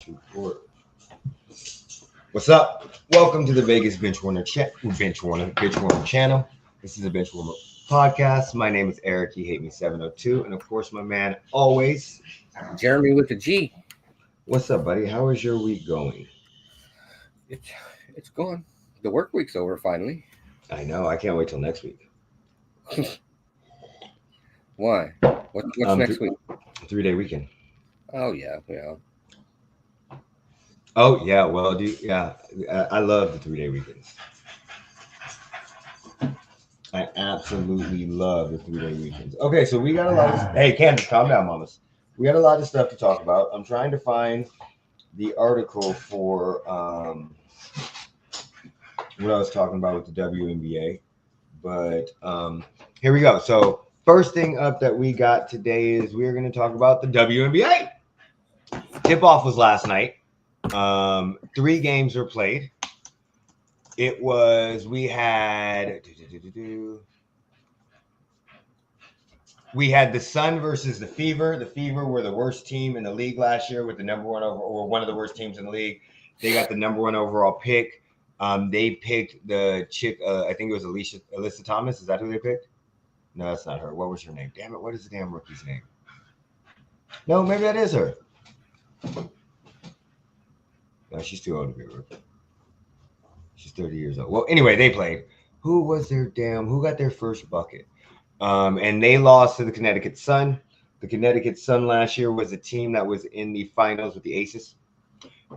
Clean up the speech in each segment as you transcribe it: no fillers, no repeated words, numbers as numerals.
Report. What's up? Welcome to the Vegas Benchwarmer channel. This is a Benchwarmer Podcast. My name is Eric. He hate me 702, and of course, my man always, Jeremy with the G. What's up, buddy? How is your week going? It's going. The work week's over finally. I know. I can't wait till next week. Why? What's next week? 3-day weekend. Oh yeah. Oh yeah. Well, I love the 3-day weekends. I absolutely love the 3-day weekends. Okay, so we got a lot of. Hey, Candace, calm down, mamas. We got a lot of stuff to talk about. I'm trying to find the article for what I was talking about with the WNBA, but here we go. So first thing up that we got today is we're going to talk about the WNBA. Tip-off was last night. 3 games were played. We had the Sun versus the Fever. The Fever were the worst team in the league last year with the number one or one of the worst teams in the league. They got the number 1 overall pick. They picked the chick. I think it was Alyssa Thomas. Is that who they picked? No, that's not her. What was her name? Damn it! What is the damn rookie's name? No, maybe that is her. No, she's too old to be a rookie. She's 30 years old. Well, anyway, they played. Who got their first bucket? And they lost to the Connecticut Sun. The Connecticut Sun last year was a team that was in the finals with the Aces.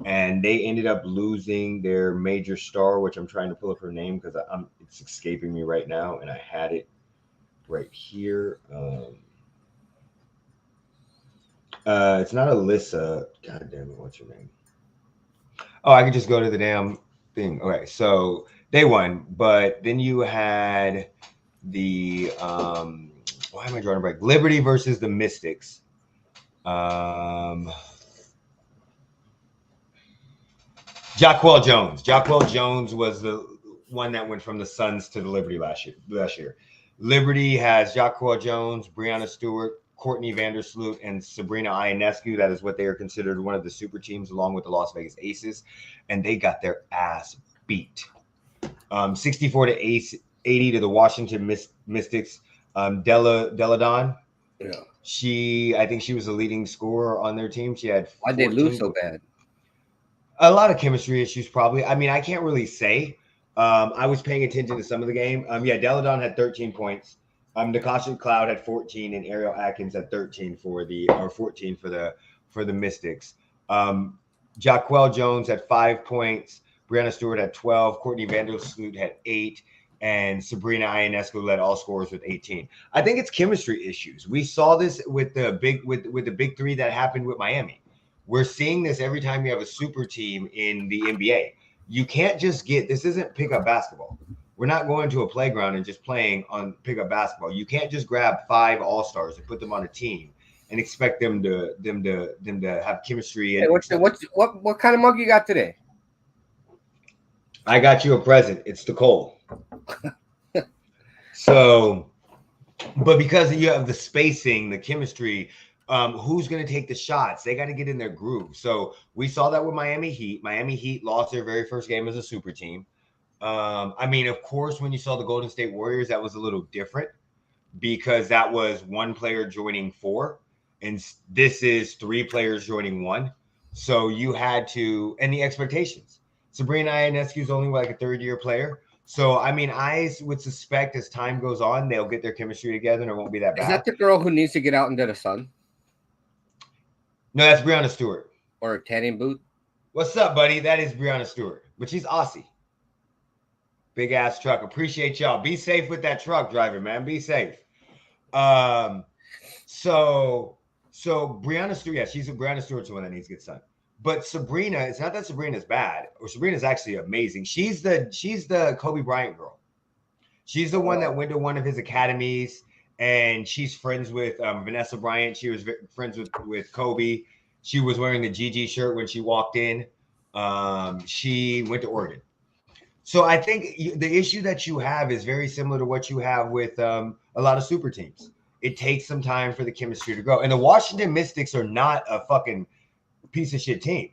And they ended up losing their major star, which I'm trying to pull up her name because it's escaping me right now. And I had it right here. It's not Alyssa. God damn it, what's her name? Oh, I could just go to the damn thing. Okay, so they won, but then you had the why am I drawing a break? Liberty versus the Mystics. Jaquel Jones. Jaquel Jones was the one that went from the Suns to the Liberty last year. Liberty has Jaquel Jones, Breanna Stewart, Courtney Vandersloot, and Sabrina Ionescu. That is what they are considered one of the super teams, along with the Las Vegas Aces, and they got their ass beat. 64 to 80 to the Washington Mystics. Deladon. Yeah. I think she was the leading scorer on their team. She had. Why'd they lose so bad? A lot of chemistry issues, probably. I mean, I can't really say. I was paying attention to some of the game. Deladon had 13 points. Nakasha Cloud had 14, and Ariel Atkins had 14 for the Mystics. Jaquel Jones had 5 points. Breanna Stewart had 12. Courtney Vandersloot had 8. And Sabrina Ionescu led all scorers with 18. I think it's chemistry issues. We saw this with the big 3 that happened with Miami. We're seeing this every time you have a super team in the NBA. You can't just this isn't pickup basketball. We're not going to a playground and just playing on pickup basketball. You can't just grab 5 all-stars and put them on a team and expect them to have chemistry. Hey, what kind of mug you got today? I got you a present. It's the Cole. So, but because you have the spacing, the chemistry, who's going to take the shots? They got to get in their groove. So we saw that with Miami Heat. Miami Heat lost their very first game as a super team. Of course, when you saw the Golden State Warriors, that was a little different because that was 1 player joining 4, and this is 3 players joining 1. So you had to, and the expectations. Sabrina Ionescu is only like a 3rd-year player. So, I would suspect as time goes on, they'll get their chemistry together and it won't be that bad. Is that the girl who needs to get out into the sun? No, that's Breanna Stewart. Or a tanning boot? What's up, buddy? That is Breanna Stewart, but she's Aussie. Big ass truck. Appreciate y'all. Be safe with that truck driver, man. Be safe. So Breanna Stewart, Breanna Stewart's the one that needs to get sun. But Sabrina, it's not that Sabrina's bad, or Sabrina's actually amazing. She's the Kobe Bryant girl. She's the one that went to one of his academies, and she's friends with Vanessa Bryant. She was friends with Kobe. She was wearing the GG shirt when she walked in. She went to Oregon. So I think the issue that you have is very similar to what you have with a lot of super teams. It takes some time for the chemistry to grow. And the Washington Mystics are not a fucking piece of shit team.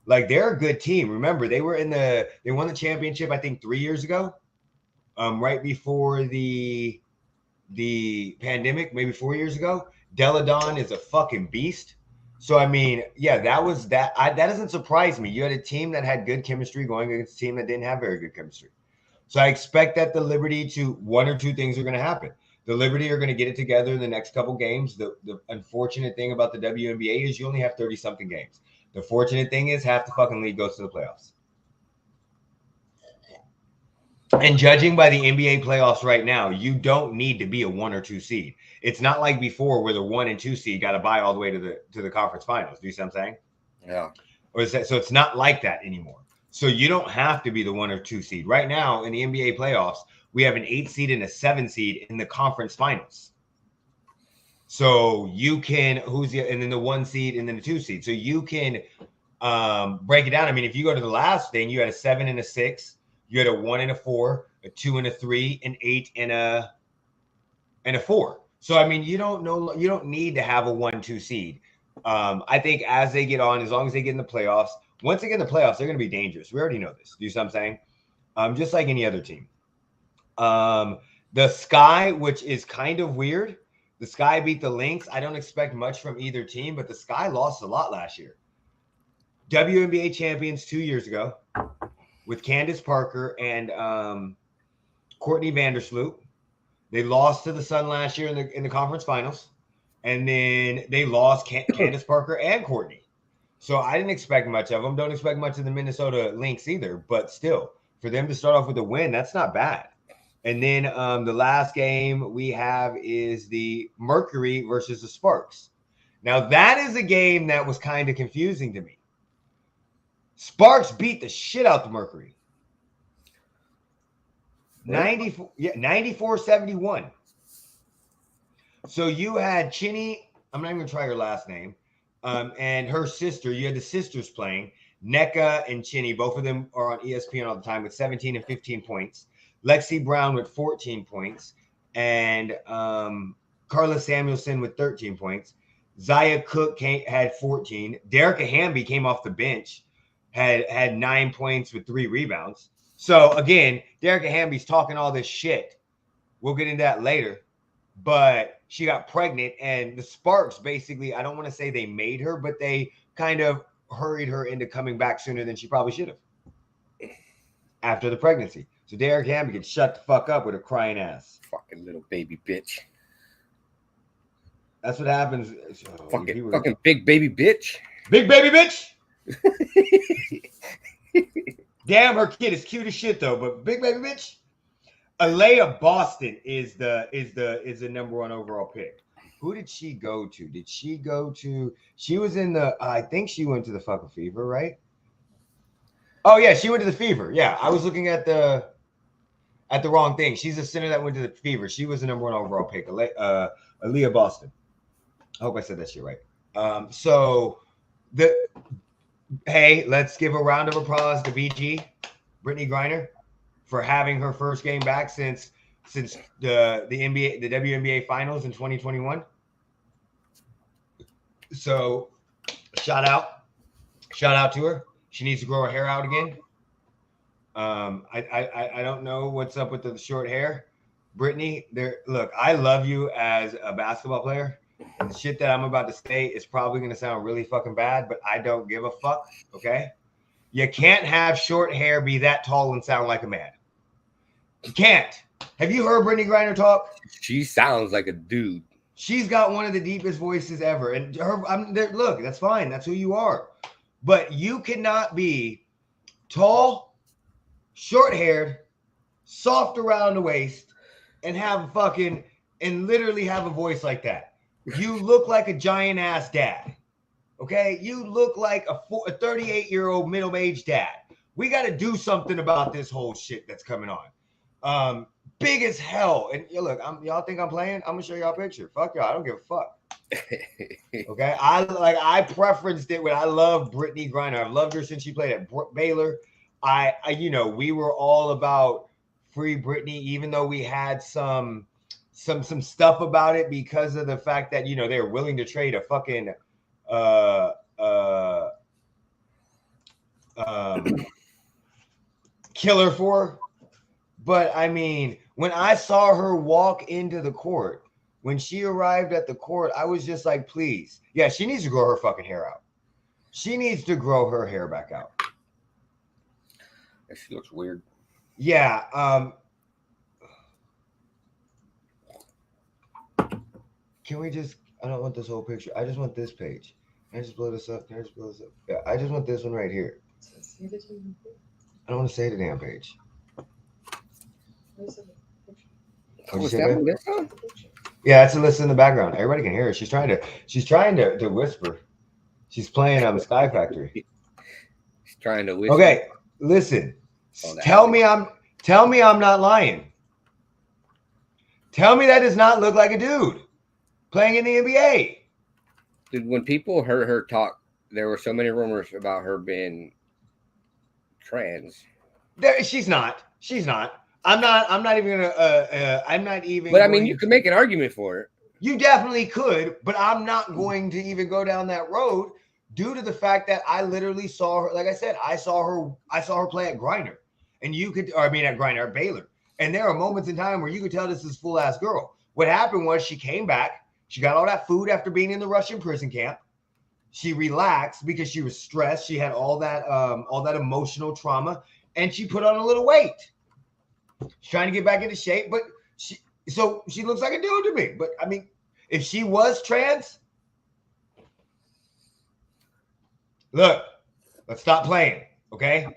Like they're a good team. Remember, they won the championship, I think 3 years ago. Right before the pandemic, maybe 4 years ago. Deladon is a fucking beast. So I mean, yeah, that doesn't surprise me. You had a team that had good chemistry going against a team that didn't have very good chemistry. So I expect that the Liberty one or two things are going to happen. The Liberty are going to get it together in the next couple games. The unfortunate thing about the WNBA is you only have 30 something games. The fortunate thing is half the fucking league goes to the playoffs. And judging by the NBA playoffs right now, you don't need to be a 1 or 2 seed. It's not like before where the 1 and 2 seed got to buy all the way to the conference finals. Do you see what I'm saying? Yeah. So it's not like that anymore. So you don't have to be the 1 or 2 seed. Right now in the NBA playoffs, we have an 8 seed and a 7 seed in the conference finals. So you can and then the 1 seed and then the 2 seed. So you can break it down. I mean, if you go to the last thing, you had a 7 and a 6. You had a 1 and a 4, a 2 and a 3, an 8 and a 4. So I mean, you don't need to have a 1-2 seed. I think as they get on, as long as they get in the playoffs, once they get in the playoffs, they're going to be dangerous. We already know this. Do you see what I'm saying? Just like any other team. The Sky, which is kind of weird. The Sky beat the Lynx. I don't expect much from either team, but the Sky lost a lot last year. WNBA champions 2 years ago with Candace Parker and Courtney Vandersloot. They lost to the Sun last year in the conference finals. And then they lost Candace Parker and Courtney. So I didn't expect much of them. Don't expect much of the Minnesota Lynx either. But still, for them to start off with a win, that's not bad. And then the last game we have is the Mercury versus the Sparks. Now, that is a game that was kind of confusing to me. Sparks beat the shit out the Mercury. 94-71. So you had Chinny, I'm not even going to try her last name, and her sister. You had the sisters playing, NECA and Chinny. Both of them are on ESPN all the time with 17 and 15 points. Lexi Brown with 14 points. And Carla Samuelson with 13 points. Zaya Cook had 14. Derica Hamby came off the bench, had 9 points with 3 rebounds. So, again, Derica Hamby's talking all this shit. We'll get into that later. But she got pregnant, and the Sparks basically, I don't want to say they made her, but they kind of hurried her into coming back sooner than she probably should have after the pregnancy. So Derica Hamby can shut the fuck up with her crying ass. Fucking little baby bitch. That's what happens. Fucking big baby bitch. Big baby bitch. Damn, her kid is cute as shit though, but big baby bitch. Alea Boston is the number 1 overall pick. Who did she go to? She was in I think she went to the fucking Fever, right? Oh yeah, she went to the Fever. Yeah, I was looking at the wrong thing. She's a center that went to the Fever. She was the number 1 overall pick. Alea Boston. I hope I said that shit right. Hey, let's give a round of applause to BG, Brittany Griner, for having her first game back since the WNBA finals in 2021. So shout out to her. She needs to grow her hair out again. I don't know what's up with the short hair. Brittany, look, I love you as a basketball player. And the shit that I'm about to say is probably going to sound really fucking bad, but I don't give a fuck, okay? You can't have short hair, be that tall, and sound like a man. You can't. Have you heard Brittany Griner talk? She sounds like a dude. She's got one of the deepest voices ever. And look, that's fine. That's who you are. But you cannot be tall, short-haired, soft around the waist, and literally have a voice like that. You look like a giant ass dad. Okay? You look like a 38-year-old middle-aged dad. We got to do something about this whole shit that's coming on. Big as hell. And look, y'all think I'm playing? I'm gonna show y'all a picture. Fuck y'all. I don't give a fuck. Okay? I preferenced it when I love Brittany Griner. I've loved her since she played at Baylor. We were all about free Brittany, even though we had some stuff about it because of the fact that they were willing to trade a fucking killer for. But I mean, when I saw her walk into the court, when she arrived at the court, I was just like, please. Yeah, she needs to grow her fucking hair out. She needs to grow her hair back out. She looks weird. Yeah. Can we just, I don't want this whole picture. I just want this page. Can I just blow this up? Yeah, I just want this one right here. I don't want to say the damn page. Yeah, it's a list in the background. Everybody can hear her. She's trying to whisper. She's playing on the Sky Factory. She's trying to whisper. Okay, listen. Tell me I'm not lying. Tell me that does not look like a dude playing in the NBA. Dude, when people heard her talk, there were so many rumors about her being trans. She's not. I'm not even gonna. But I mean, you can make an argument for it. You definitely could, but I'm not going to even go down that road due to the fact that I literally saw her. Like I said, I saw her play at Griner, and at Baylor. And there are moments in time where you could tell this is full ass girl. What happened was she came back. She got all that food after being in the Russian prison camp. She relaxed because she was stressed. She had all that emotional trauma, and she put on a little weight. She's trying to get back into shape, but she looks like a dude to me. But I mean, if she was trans, look, let's stop playing, okay?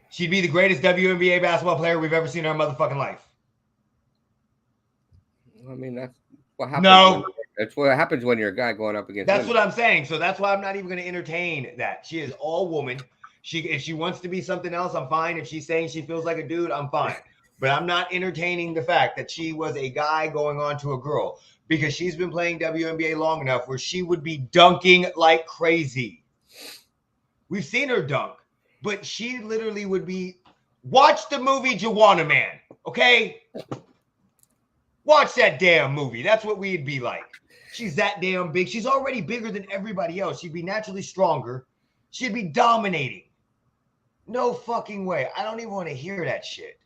She'd be the greatest WNBA basketball player we've ever seen in our motherfucking life. I mean, that's what happens. No. That's what happens when you're a guy going up against That's women. what I'm saying. So that's why I'm not even going to entertain that. She is all woman. If she wants to be something else, I'm fine. If she's saying she feels like a dude, I'm fine. But I'm not entertaining the fact that she was a guy going on to a girl because she's been playing WNBA long enough where she would be dunking like crazy. We've seen her dunk, but she literally would be. Watch the movie Joanna Man, okay? Watch that damn movie. That's what we'd be like. She's that damn big. She's already bigger than everybody else. She'd be naturally stronger. She'd be dominating. No fucking way. I don't even want to hear that shit.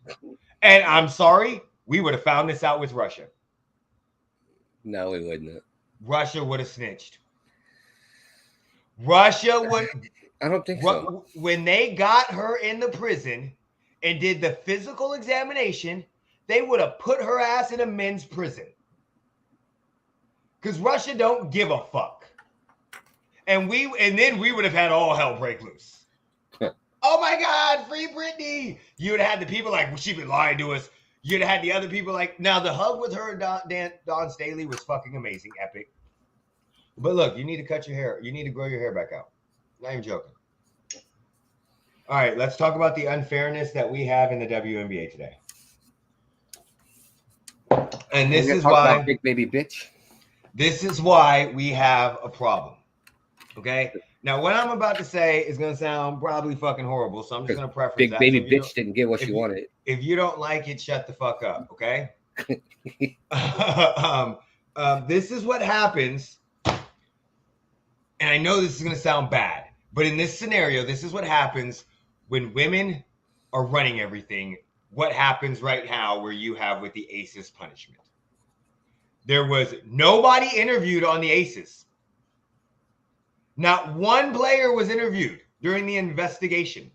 And I'm sorry, we would have found this out with Russia. No, we wouldn't. Russia would have snitched. Russia would. I don't think so. When they got her in the prison and did the physical examination, they would have put her ass in a men's prison. Because Russia don't give a fuck. And then we would have had all hell break loose. Oh my God, free Britney. You would have had the people like, well, she been lying to us. You'd have had the other people like, now the hug with her and Dawn Staley was fucking amazing, epic. But look, you need to cut your hair. You need to grow your hair back out. Not even joking. All right, let's talk about the unfairness that we have in the WNBA today. And this is why, big baby bitch. This is why we have a problem. Okay? Now, what I'm about to say is going to sound probably fucking horrible, so I'm just going to preface big that. baby bitch didn't get what she wanted. If you don't like it, shut the fuck up, okay? This is what happens, and I know this is going to sound bad, but in this scenario, this is what happens when women are running everything. What happens right now where you have with the Aces punishment. There was nobody interviewed on the Aces. Not one player was interviewed during the investigation.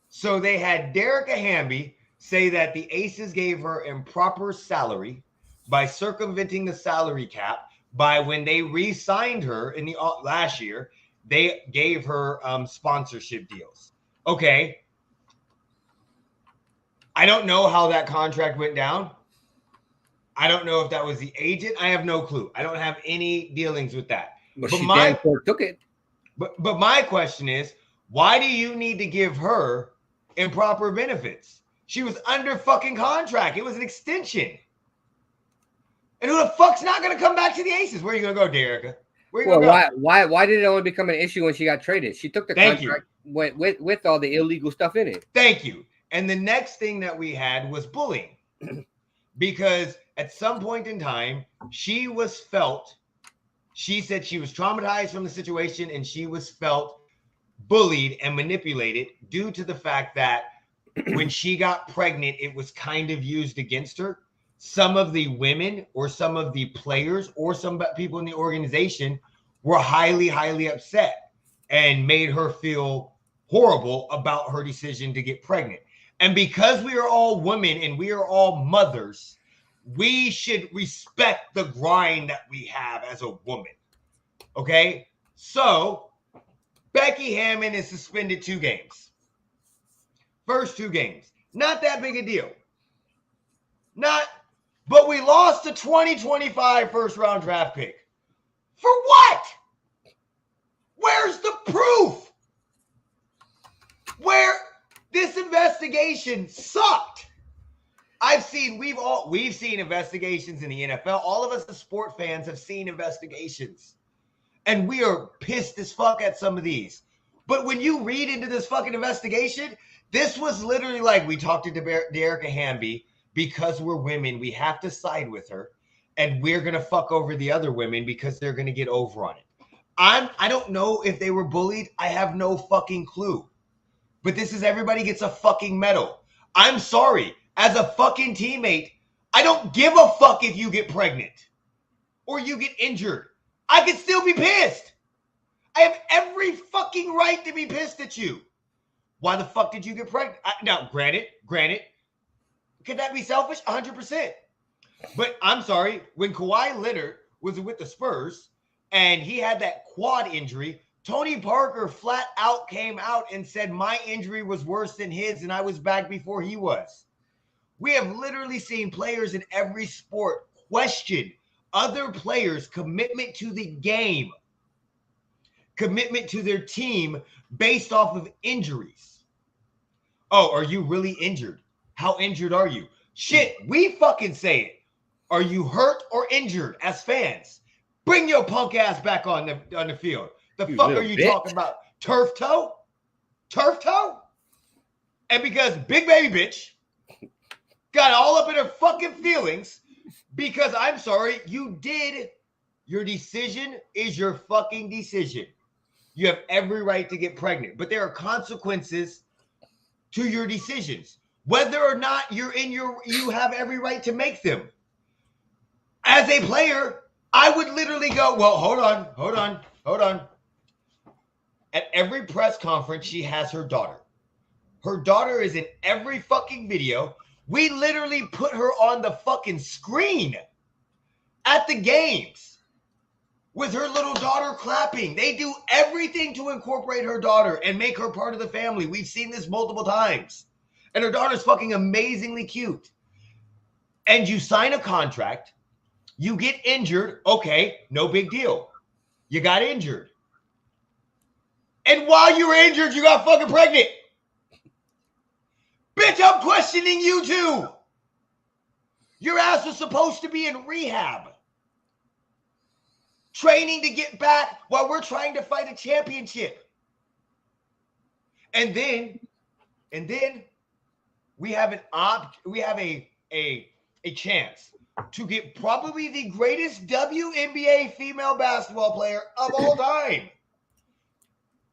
So they had Derek Hamby say that the Aces gave her improper salary by circumventing the salary cap. By when they re-signed her in the last year, they gave her sponsorship deals. Okay. I don't know how that contract went down. I don't know if that was the agent. I have no clue. I don't have any dealings with that. But she damn sure took it. But my question is, why do you need to give her improper benefits? She was under fucking contract. It was an extension. And who the fuck's not going to come back to the Aces? Where are you going to go, Derica? Where you going to go? Why did it only become an issue when she got traded? She took the contract with all the illegal stuff in it. Thank you. And the next thing that we had was bullying. Because at some point in time, she said she was traumatized from the situation and she was felt bullied and manipulated due to the fact that when she got pregnant, it was kind of used against her. Some of the women or some of the players or some people in the organization were highly, highly upset and made her feel horrible about her decision to get pregnant. And because we are all women and we are all mothers, we should respect the grind that we have as a woman. Okay? So, Becky Hammon is suspended 2 games. First 2 games. Not that big a deal. But we lost the 2025 first round draft pick. For what? Where's the proof? Where this investigation sucked. We've seen investigations in the NFL. All of us as sport fans have seen investigations. And we are pissed as fuck at some of these. But when you read into this fucking investigation, this was literally like, we talked to De'Erica Hamby because we're women, we have to side with her, and we're going to fuck over the other women because they're going to get over on it. I don't know if they were bullied. I have no fucking clue. But this is everybody gets a fucking medal. I'm sorry. As a fucking teammate, I don't give a fuck if you get pregnant or you get injured. I could still be pissed. I have every fucking right to be pissed at you. Why the fuck did you get pregnant? Now, granted, could that be selfish? 100%. But I'm sorry, when Kawhi Leonard was with the Spurs and he had that quad injury, Tony Parker flat out came out and said my injury was worse than his and I was back before he was. We have literally seen players in every sport question other players' commitment to the game, commitment to their team based off of injuries. Oh, are you really injured? How injured are you? Shit, we fucking say it. Are you hurt or injured as fans? Bring your punk ass back on the field. The fuck are you talking about? Turf toe? Turf toe? And because Big Baby Bitch got all up in her fucking feelings because I'm sorry, your decision is your fucking decision. You have every right to get pregnant, but there are consequences to your decisions. Whether or not you have every right to make them. As a player, I would literally go, well, hold on. At every press conference, she has her daughter. Her daughter is in every fucking video. We literally put her on the fucking screen at the games with her little daughter clapping. They do everything to incorporate her daughter and make her part of the family. We've seen this multiple times. And her daughter's fucking amazingly cute. And you sign a contract. You get injured. Okay, no big deal. You got injured. And while you were injured, you got fucking pregnant. Bitch, I'm questioning you too. Your ass was supposed to be in rehab. Training to get back while we're trying to fight a championship. And then we have a chance to get probably the greatest WNBA female basketball player of all time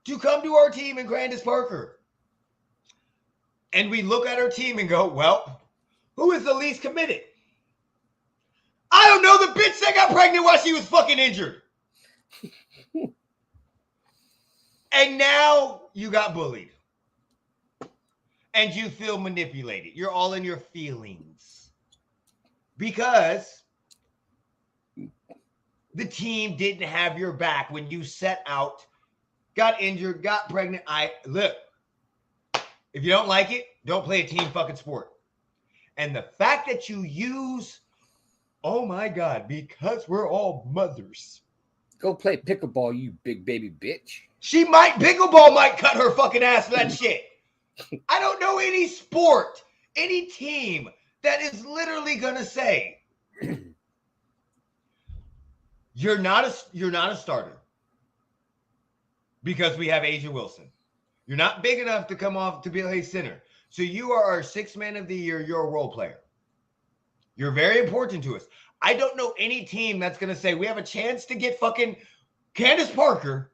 to come to our team in Candace Parker. And we look at our team and go, well, who is the least committed? I don't know, the bitch that got pregnant while she was fucking injured. And now you got bullied. And you feel manipulated. You're all in your feelings. Because the team didn't have your back when you set out, got injured, got pregnant. Look, if you don't like it, don't play a team fucking sport. And the fact that you use, oh my God, because we're all mothers. Go play pickleball, you big baby bitch. Pickleball might cut her fucking ass for that shit. I don't know any sport, any team that is literally going to say, you're not a starter because we have Asia Wilson. You're not big enough to come off to be a center. So you are our 6th man of the year. You're a role player. You're very important to us. I don't know any team that's going to say we have a chance to get fucking Candace Parker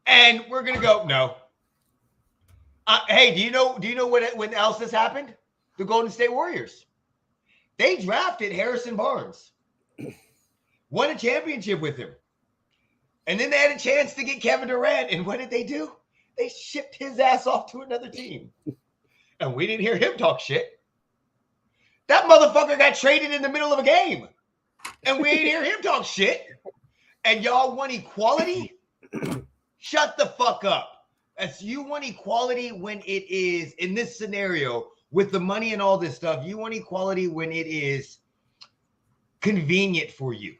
And we're gonna go, no. Hey, do you know when else this happened? The Golden State Warriors. They drafted Harrison Barnes, won a championship with him. And then they had a chance to get Kevin Durant. And what did they do? They shipped his ass off to another team. And we didn't hear him talk shit. That motherfucker got traded in the middle of a game. And we didn't hear him talk shit. And y'all want equality? Shut the fuck up. As you want equality when it is, in this scenario, with the money and all this stuff, you want equality when it is convenient for you.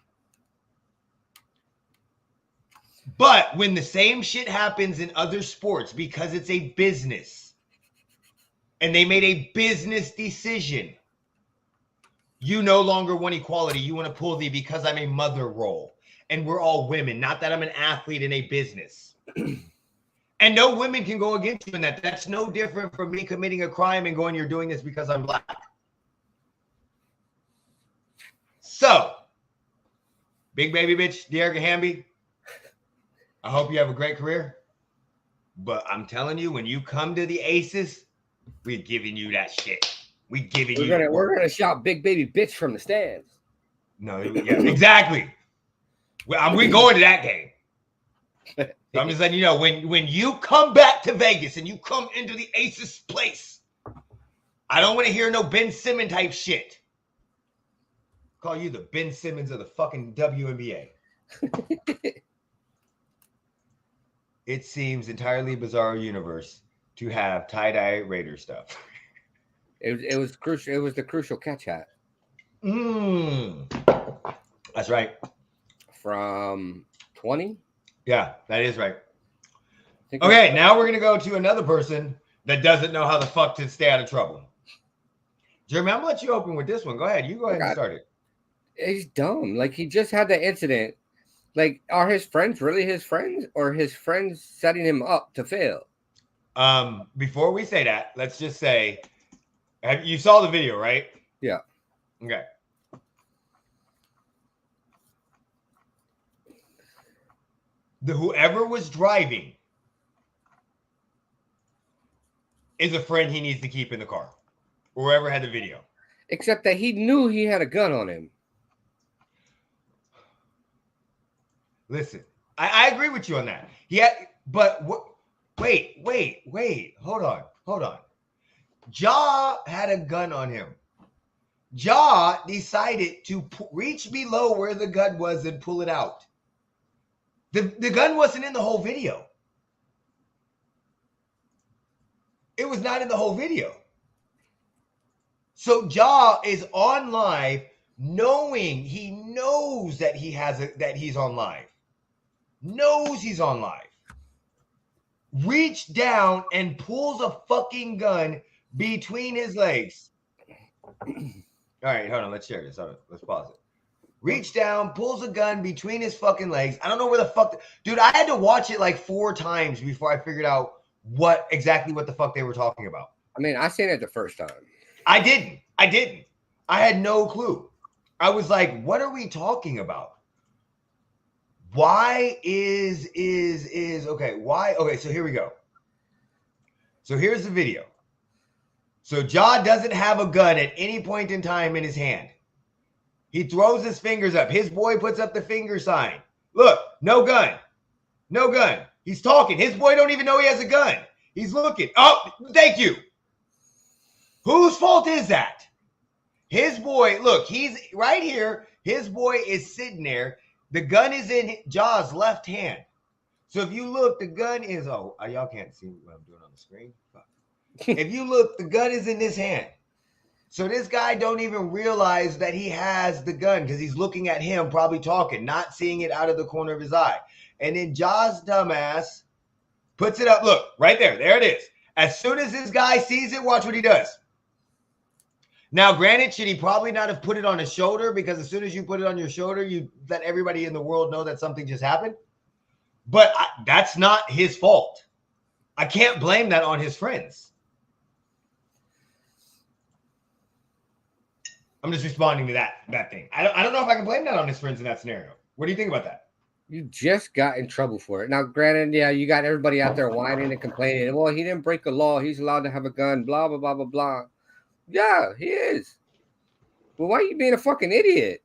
But when the same shit happens in other sports because it's a business and they made a business decision, you no longer want equality. You want to pull the because I'm a mother role and we're all women, not that I'm an athlete in a business. And no women can go against you in that. That's no different from me committing a crime and going, you're doing this because I'm black. So, big baby bitch, De'Arica Hamby, I hope you have a great career. But I'm telling you, when you come to the Aces, we're giving you that shit. We're gonna shout big baby bitch from the stands. No, yeah, exactly. Well, we going to that game. So I'm just letting you know, when you come back to Vegas and you come into the Aces place, I don't want to hear no Ben Simmons type shit. Call you the Ben Simmons of the fucking WNBA. It seems entirely bizarre universe to have tie-dye Raider stuff. It was crucial. It was the crucial catch hat. That's right. From 20? Yeah, that is right. Okay, now we're going to go to another person that doesn't know how the fuck to stay out of trouble. Jeremy, I'm going to let you open with this one. Go ahead. You go ahead and start it. He's dumb. Like, he just had the incident. Like, are his friends really his friends, or his friends setting him up to fail? Before we say that, let's just say, you saw the video, right? Yeah. Okay. Whoever was driving is a friend he needs to keep in the car. Whoever had the video. Except that he knew he had a gun on him. Listen, I agree with you on that. But wait. Hold on. Ja had a gun on him. Ja decided to reach below where the gun was and pull it out. The gun wasn't in the whole video. It was not in the whole video. So Ja is on live, knowing he knows that he's on live. Knows he's on live. Reached down and pulls a fucking gun between his legs. All right, hold on. Let's share this. Let's pause it. Reached down, pulls a gun between his fucking legs. I don't know where the fuck. Dude, I had to watch it like 4 times before I figured out what the fuck they were talking about. I mean, I seen it the first time. I didn't. I had no clue. I was like, what are we talking about? Why is okay? Why? Okay, so here we go. So here's the video. So Ja doesn't have a gun at any point in time in his hand. He throws his fingers up. His boy puts up the finger sign. Look, no gun. No gun. He's talking. His boy don't even know he has a gun. He's looking. Oh, thank you. Whose fault is that? His boy, look, he's right here. His boy is sitting there. The gun is in Ja's left hand. So if you look, the gun is, y'all can't see what I'm doing on the screen. If you look, the gun is in his hand. So this guy don't even realize that he has the gun because he's looking at him, probably talking, not seeing it out of the corner of his eye. And then Ja's dumbass puts it up. Look, right there. There it is. As soon as this guy sees it, watch what he does. Now, granted, should he probably not have put it on his shoulder? Because as soon as you put it on your shoulder, you let everybody in the world know that something just happened. But that's not his fault. I can't blame that on his friends. I'm just responding to that thing. I don't know if I can blame that on his friends in that scenario. What do you think about that? You just got in trouble for it. Now, granted, yeah, you got everybody out there whining and complaining. Well, he didn't break a law. He's allowed to have a gun. Blah blah blah blah blah. Yeah, he is. Well, why are you being a fucking idiot?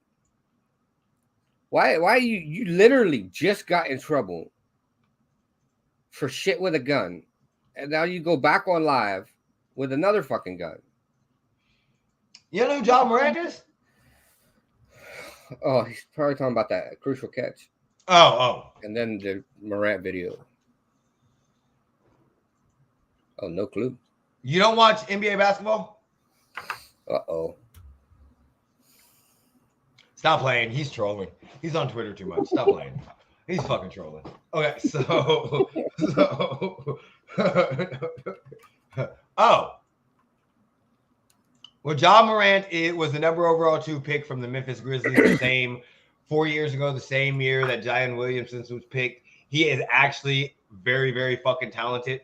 Why you literally just got in trouble for shit with a gun, and now you go back on live with another fucking gun. You know who Ja Morant is? Oh, he's probably talking about that crucial catch. Oh. And then the Morant video. Oh, no clue. You don't watch NBA basketball? Uh-oh. Stop playing. He's trolling. He's on Twitter too much. Stop playing. He's fucking trolling. Okay, so oh. Well, Ja Morant was the number overall 2 pick from the Memphis Grizzlies, the same 4 years ago, the same year that Zion Williamson was picked. He is actually very, very fucking talented,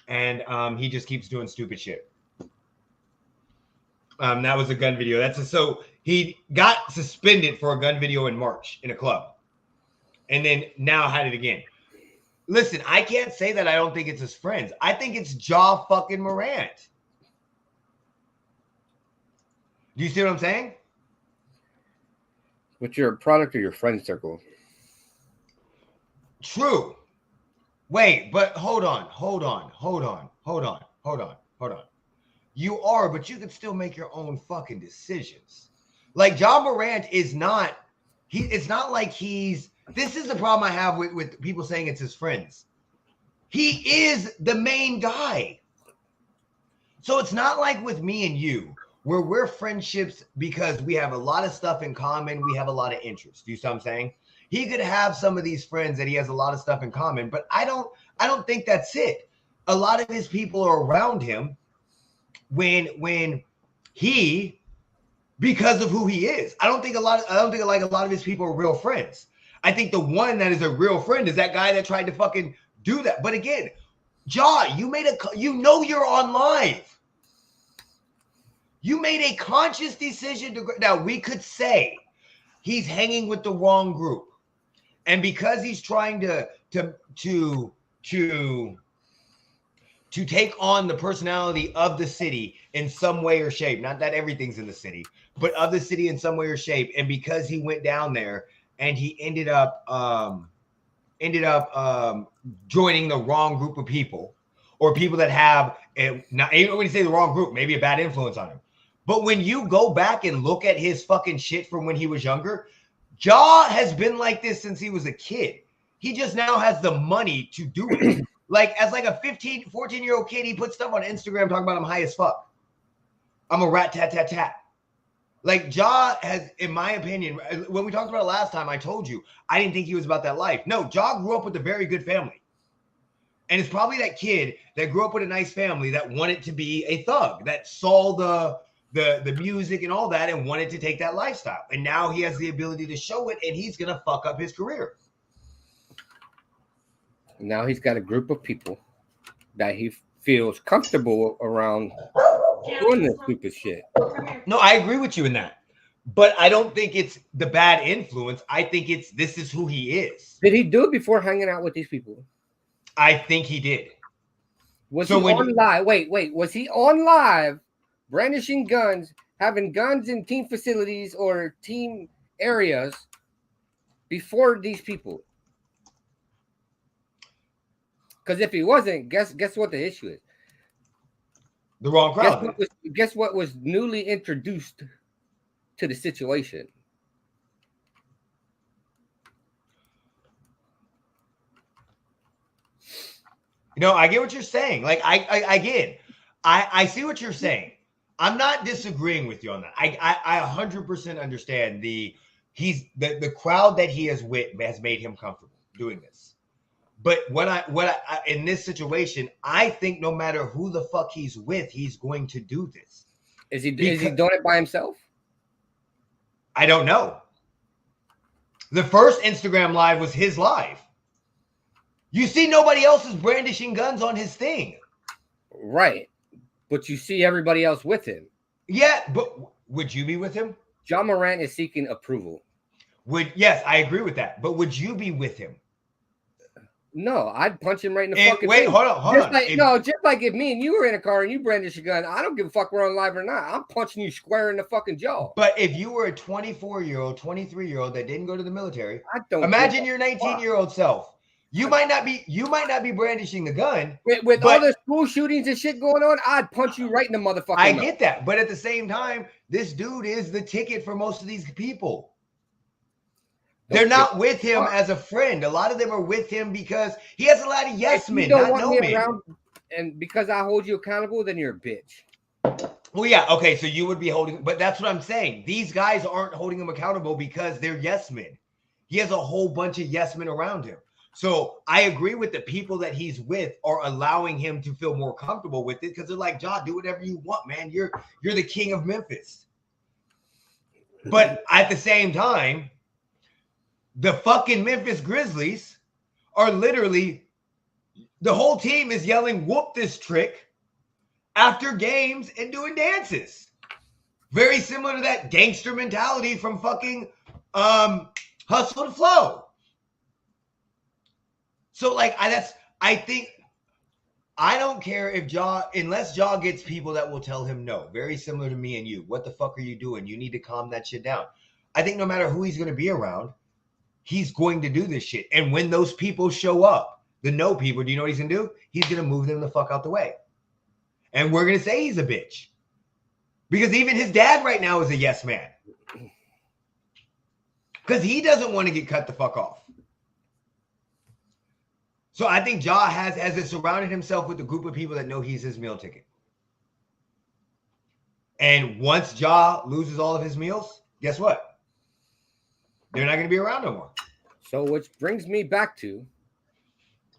and he just keeps doing stupid shit. That was a gun video. So he got suspended for a gun video in March in a club, and then now had it again. Listen, I can't say that I don't think it's his friends. I think it's Ja fucking Morant. Do you see what I'm saying? But you're a product of your friend circle. True. Wait, but hold on. You are, but you can still make your own fucking decisions. Like Ja Morant is not, it's not like this is the problem I have with people saying it's his friends. He is the main guy. So it's not like with me and you, where we're friendships because we have a lot of stuff in common. We have a lot of interests. Do you see what I'm saying? He could have some of these friends that he has a lot of stuff in common, but I don't think that's it. A lot of his people are around him when he, because of who he is. I don't think a lot of his people are real friends. I think the one that is a real friend is that guy that tried to fucking do that. But again, Ja, you're on live. You made a conscious decision to. Now we could say he's hanging with the wrong group, and because he's trying to take on the personality of the city in some way or shape. Not that everything's in the city, but of the city in some way or shape. And because he went down there and he ended up joining the wrong group of people, or people that have not even when you say the wrong group, maybe a bad influence on him. But when you go back and look at his fucking shit from when he was younger, Ja has been like this since he was a kid. He just now has the money to do it. Like as like a 15, 14-year-old kid, he put stuff on Instagram talking about I'm high as fuck. I'm a rat tat tat tat. Like Ja has, in my opinion, when we talked about it last time, I told you I didn't think he was about that life. No, Ja grew up with a very good family. And it's probably that kid that grew up with a nice family that wanted to be a thug, that saw the music and all that and wanted to take that lifestyle. And now he has the ability to show it, and he's going to fuck up his career. Now he's got a group of people that he feels comfortable around doing this stupid shit. No, I agree with you in that. But I don't think it's the bad influence. I think this is who he is. Did he do it before hanging out with these people? I think he did. Was he on live? Wait. Was he on live brandishing guns, having guns in team facilities or team areas before these people? Because if he wasn't, guess what the issue is? The wrong crowd. Guess what was newly introduced to the situation? You know, I get what you're saying. Like, I see what you're saying. I'm not disagreeing with you on that. I 100% understand the crowd that he is with has made him comfortable doing this. But what I in this situation, I think no matter who the fuck he's with, he's going to do this. Is he doing it by himself? I don't know. The first Instagram live was his live. You see nobody else is brandishing guns on his thing. Right. But you see everybody else with him. Yeah, but would you be with him? Ja Morant is seeking approval. Yes, I agree with that. But would you be with him? No, I'd punch him right in the fucking wait, face. hold on. Just like if me and you were in a car and you brandish a gun, I don't give a fuck we're on live or not. I'm punching you square in the fucking jaw. But if you were a 24-year-old, 23-year-old that didn't go to the military, I don't imagine your 19-year-old self. You might not be brandishing the gun. With all the school shootings and shit going on, I'd punch you right in the motherfucking I mouth. get that. But at the same time, this dude is the ticket for most of these people. They're not with him as a friend. A lot of them are with him because he has a lot of yes men, not no men. Around, and because I hold you accountable, then you're a bitch. Well, yeah, okay, so you would be holding, but that's what I'm saying. These guys aren't holding him accountable because they're yes men. He has a whole bunch of yes men around him. So I agree with the people that he's with are allowing him to feel more comfortable with it because they're like, Ja, do whatever you want, man. You're the king of Memphis. But at the same time, the fucking Memphis Grizzlies are literally, the whole team is yelling, whoop this trick after games and doing dances. Very similar to that gangster mentality from fucking Hustle to Flow. So like, I think, I don't care if unless Ja gets people that will tell him no. Very similar to me and you. What the fuck are you doing? You need to calm that shit down. I think no matter who he's going to be around, he's going to do this shit. And when those people show up, the no people, do you know what he's going to do? He's going to move them the fuck out the way. And we're going to say he's a bitch. Because even his dad right now is a yes man. Because he doesn't want to get cut the fuck off. So I think Ja has surrounded himself with a group of people that know he's his meal ticket. And once Ja loses all of his meals, guess what? They're not going to be around no more. So which brings me back to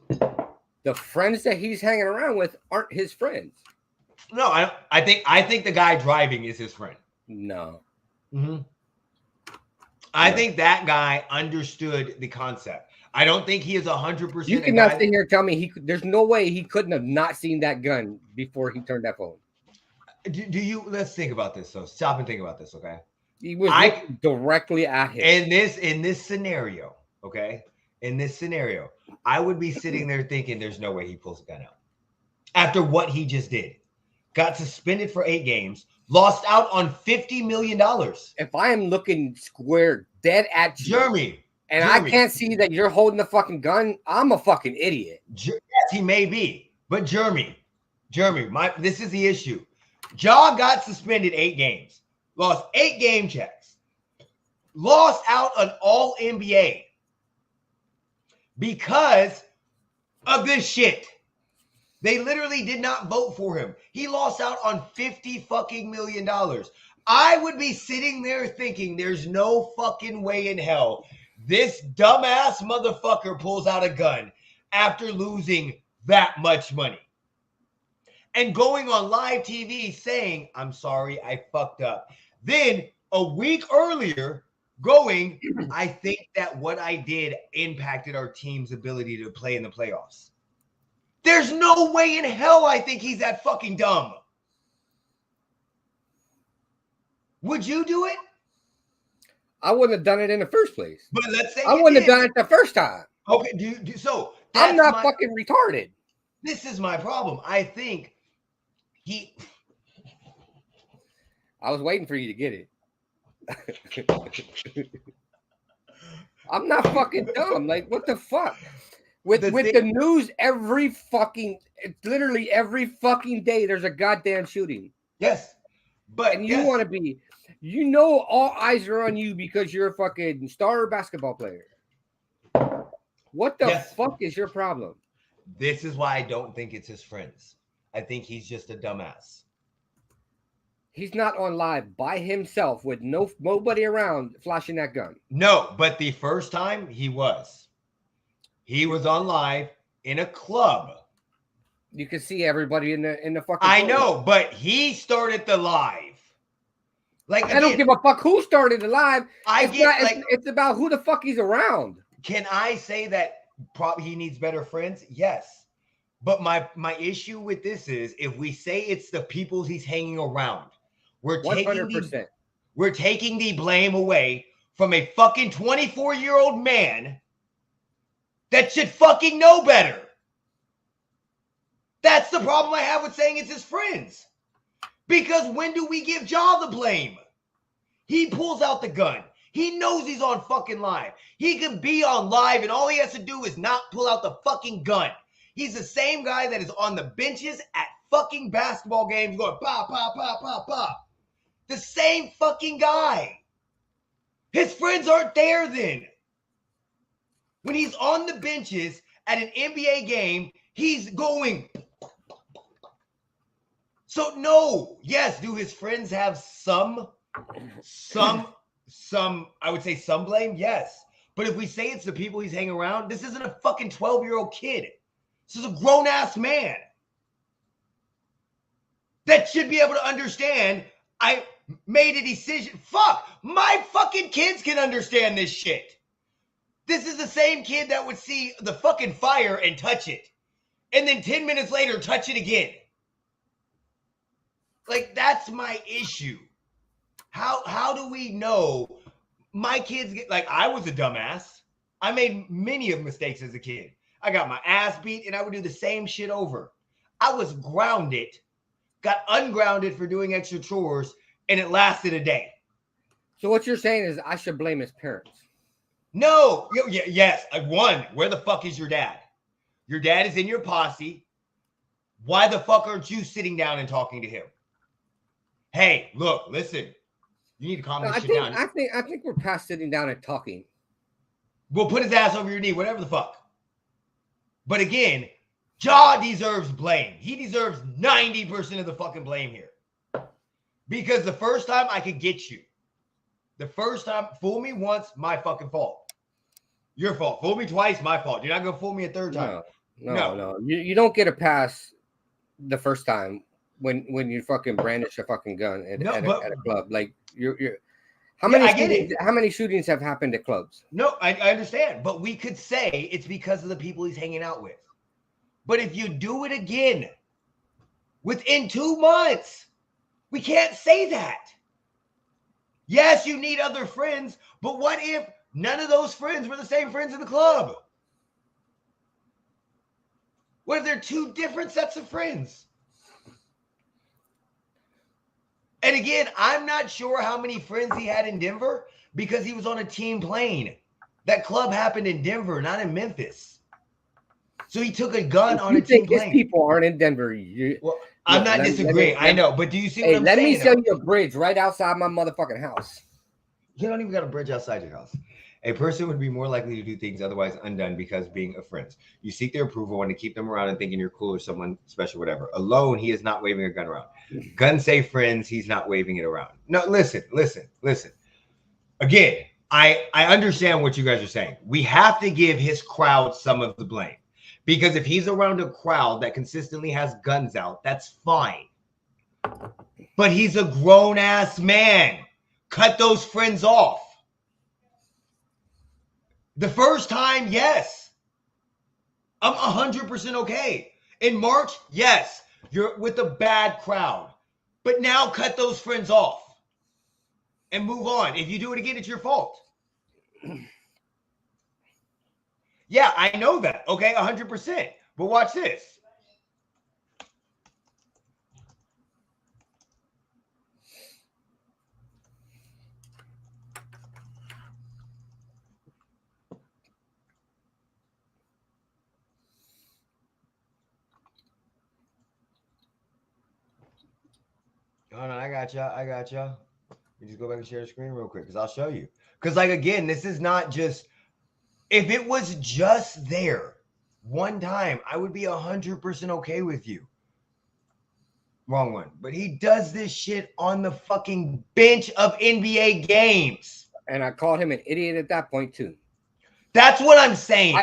the friends that he's hanging around with aren't his friends. No, I think the guy driving is his friend. No. Mm-hmm. I think that guy understood the concept. I don't think he is 100%. You cannot sit here and tell me there's no way he couldn't have not seen that gun before he turned that phone. Do you? Let's think about this. So stop and think about this, okay? He was looking directly at him. In this scenario, okay? In this scenario, I would be sitting there thinking there's no way he pulls a gun out. After what he just did. Got suspended for 8 games, lost out on $50 million. If I am looking square dead at you, Jeremy, I can't see that you're holding the fucking gun, I'm a fucking idiot. Yes, he may be. But Jeremy, this is the issue. Ja got suspended 8 games, lost 8 game checks, lost out on all NBA because of this shit. They literally did not vote for him. He lost out on $50 fucking million. I would be sitting there thinking there's no fucking way in hell this dumbass motherfucker pulls out a gun after losing that much money. And going on live TV saying, I'm sorry, I fucked up. Then a week earlier going, I think that what I did impacted our team's ability to play in the playoffs. There's no way in hell I think he's that fucking dumb. Would you do it? I wouldn't have done it in the first place. But let's say I wouldn't have done it the first time. Okay, so I'm not fucking retarded. This is my problem. I think I was waiting for you to get it. I'm not fucking dumb. Like, what the fuck? With the news literally every fucking day, there's a goddamn shooting. Yes. And you want to be, all eyes are on you because you're a fucking star basketball player. What the fuck is your problem? This is why I don't think it's his friends. I think he's just a dumbass. He's not on live by himself with nobody around flashing that gun. No, but the first time he was. He was on live in a club. You can see everybody in the fucking. I know, but he started the live. Like I don't give a fuck who started the live. It's about who the fuck he's around. Can I say that probably he needs better friends? Yes. But my issue with this is if we say it's the people he's hanging around, we're 100%. We're taking the blame away from a fucking 24-year-old man that should fucking know better. That's the problem I have with saying it's his friends. Because when do we give Ja the blame? He pulls out the gun. He knows he's on fucking live. He can be on live and all he has to do is not pull out the fucking gun. He's the same guy that is on the benches at fucking basketball games going pop, pop, pop, pop, pop. The same fucking guy. His friends aren't there then. When he's on the benches at an NBA game, he's going. So no, yes, do his friends have some, I would say some blame? Yes. But if we say it's the people he's hanging around, this isn't a fucking 12-year-old kid. This is a grown-ass man that should be able to understand I made a decision. Fuck, my fucking kids can understand this shit. This is the same kid that would see the fucking fire and touch it. And then 10 minutes later, touch it again. Like, that's my issue. How do we know my kids get, like, I was a dumbass. I made many of mistakes as a kid. I got my ass beat and I would do the same shit over. I was grounded, got ungrounded for doing extra chores, and it lasted a day. So what you're saying is I should blame his parents? No. Yes. One, where the fuck is your dad? Your dad is in your posse. Why the fuck aren't you sitting down and talking to him? Hey, look, listen. You need to calm this shit down. I think we're past sitting down and talking. We'll put his ass over your knee, whatever the fuck. But again, Ja deserves blame. He deserves 90% of the fucking blame here. Because the first time I could get you. The first time, fool me once, my fucking fault. Your fault. Fool me twice, my fault. You're not going to fool me a third time. No. You don't get a pass the first time when you fucking brandish a fucking gun at a club. Like, you're how many shootings have happened at clubs? No, I understand. But we could say it's because of the people he's hanging out with. But if you do it again within 2 months, we can't say that. Yes, you need other friends, but what if none of those friends were the same friends in the club? What if they're two different sets of friends? And again, I'm not sure how many friends he had in Denver because he was on a team plane. That club happened in Denver, not in Memphis. So he took a gun on a team plane. His people aren't in Denver. I'm not disagreeing. I know, but do you see what I'm saying? Let me sell you a bridge right outside my motherfucking house. You don't even got a bridge outside your house. A person would be more likely to do things otherwise undone because being a friend. You seek their approval and to keep them around and thinking you're cool or someone special, whatever. Alone, he is not waving a gun around. Gun safe friends, he's not waving it around. No, listen. Again, I understand what you guys are saying. We have to give his crowd some of the blame. Because if he's around a crowd that consistently has guns out, that's fine. But he's a grown-ass man. Cut those friends off. The first time, yes. I'm 100% okay. In March, yes. You're with a bad crowd. But now cut those friends off. And move on. If you do it again, it's your fault. Yeah, I know that. Okay, 100%. But watch this. Oh, no, I got you. You just go back and share the screen real quick because I'll show you. Because, like, again, this is not just... If it was just there one time, I would be 100% okay with you. Wrong one. But he does this shit on the fucking bench of NBA games. And I called him an idiot at that point, too. That's what I'm saying.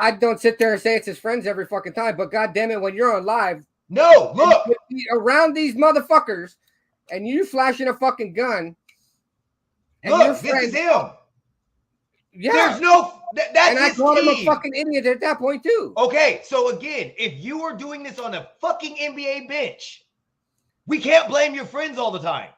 I don't sit there and say it's his friends every fucking time. But goddamn it, when you're on live... No, look. Around these motherfuckers, and you flashing a fucking gun... And look, this is him. Yeah. There's no... That's and I called him a fucking idiot at that point, too. Okay, so again, if you are doing this on a fucking NBA bench, we can't blame your friends all the time.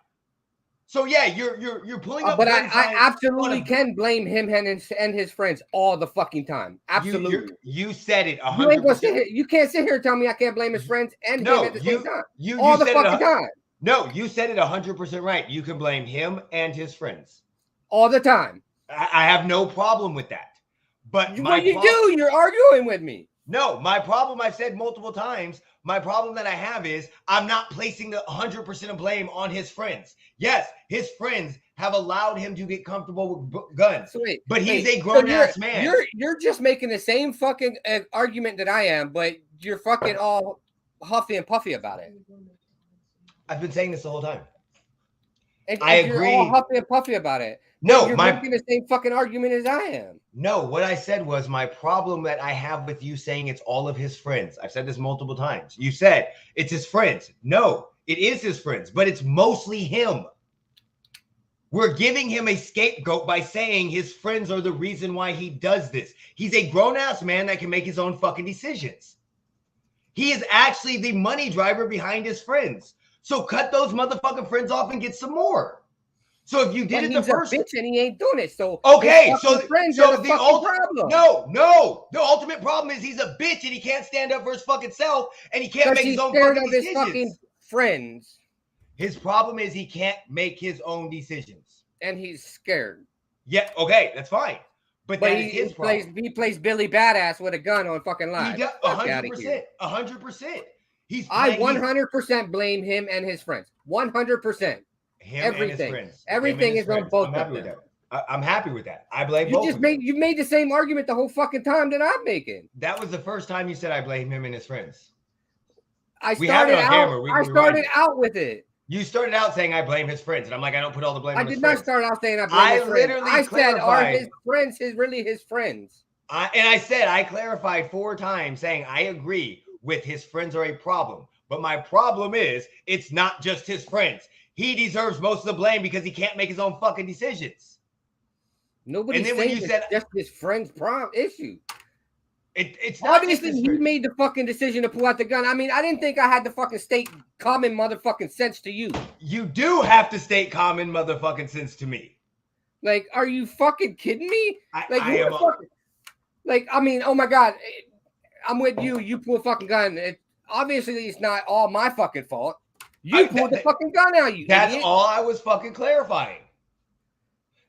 So yeah, you're pulling up. But I absolutely can blame him and his friends all the fucking time. Absolutely. You said it 100%. You ain't gonna sit here. You can't sit here and tell me I can't blame his friends and him at the same time. All the fucking time. No, you said it 100% right. You can blame him and his friends all the time. I have no problem with that. But you're arguing with me. No, my problem, I've said multiple times, my problem that I have is I'm not placing the 100% of blame on his friends. Yes, his friends have allowed him to get comfortable with guns, but he's a grown-ass man. You're just making the same fucking argument that I am, but you're fucking all huffy and puffy about it. I've been saying this the whole time. I agree. You're all huffy and puffy about it. No, you're making the same fucking argument as I am. No, what I said was my problem that I have with you saying it's all of his friends. I've said this multiple times. You said it's his friends. No, it is his friends, but it's mostly him. We're giving him a scapegoat by saying his friends are the reason why he does this. He's a grown-ass man that can make his own fucking decisions. He is actually the money driver behind his friends. So cut those motherfucking friends off and get some more. So if you did it the first, bitch and he ain't doing it. So okay, so friends are the ultimate problem. No, the ultimate problem is he's a bitch and he can't stand up for his fucking self and he can't make his own fucking decisions. His fucking friends. His problem is he can't make his own decisions and he's scared. Yeah, okay, that's fine. But that is his problem. He plays Billy Badass with a gun on fucking live. He does 100%. 100%. I 100% blame him and his friends. 100%. Everything is on both of them. I'm happy with that. I blame both. You made the same argument the whole fucking time that I'm making. That was the first time you said I blame him and his friends. I started out with it. You started out saying I blame his friends, and I'm like, I don't put all the blame on his friends. I did not start out saying I blame his friends. I said, are his friends really his friends? I clarified 4 times saying I agree with his friends are a problem. But my problem is it's not just his friends. He deserves most of the blame because he can't make his own fucking decisions. Nobody's saying it's just his friend's issue. It's not obviously he made the fucking decision to pull out the gun. I mean, I didn't think I had to fucking state common motherfucking sense to you. You do have to state common motherfucking sense to me. Like, are you fucking kidding me? I mean, oh my God, I'm with you. You pull a fucking gun. Obviously, it's not all my fucking fault. You pulled the fucking gun out, you That's idiot. all I was fucking clarifying.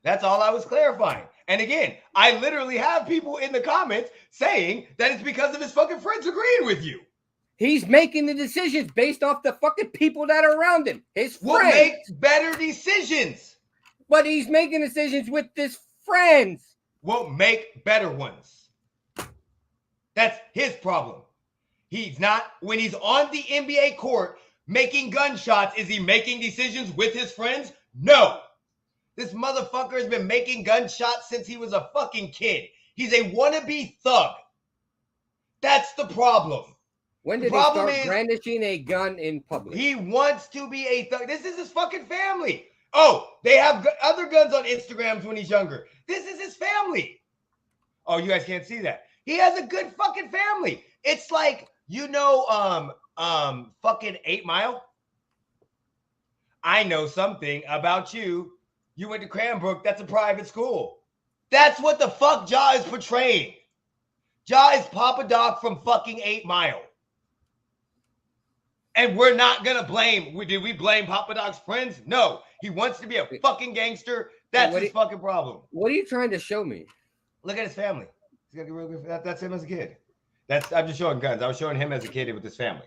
That's all I was clarifying. And again, I literally have people in the comments saying that it's because of his fucking friends agreeing with you. He's making the decisions based off the fucking people that are around him. His friends. Will make better decisions. But he's making decisions with his friends. Won't make better ones. That's his problem. He's not, when he's on the NBA court making gunshots, is he making decisions with his friends? No. This motherfucker has been making gunshots since he was a fucking kid. He's a wannabe thug. That's the problem. When did he start brandishing a gun in public? He wants to be a thug. This is his fucking family. Oh, they have other guns on Instagrams when he's younger. This is his family. Oh, you guys can't see that. He has a good fucking family. It's like, fucking 8 Mile. I know something about you. You went to Cranbrook. That's a private school. That's what the fuck Ja is portraying. Ja is Papa Doc from fucking 8 Mile. And we're not going to blame. Did we blame Papa Doc's friends? No. He wants to be a fucking gangster. That's his fucking problem. What are you trying to show me? Look at his family. He's got a real good, that's him as a kid. I'm just showing guns. I was showing him as a kid with his family.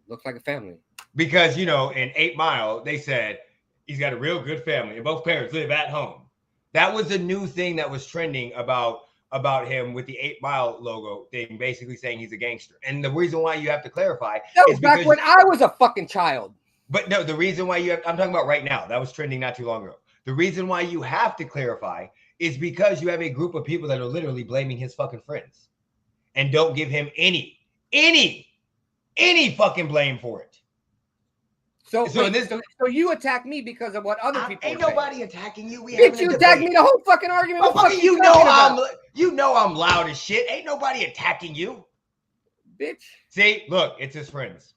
Looks like a family. Because, in 8 Mile, they said he's got a real good family and both parents live at home. That was a new thing that was trending about him with the 8 Mile logo thing, basically saying he's a gangster. And the reason why you have to clarify is back when I was a fucking child. But no, the reason why I'm talking about right now. That was trending not too long ago. The reason why you have to clarify is because you have a group of people that are literally blaming his fucking friends and don't give him any fucking blame for it. So you attack me because of what other people ain't nobody attacking you. Bitch, you attacked me the whole fucking argument. You know I'm loud as shit. Ain't nobody attacking you. Bitch. See, look, it's his friends.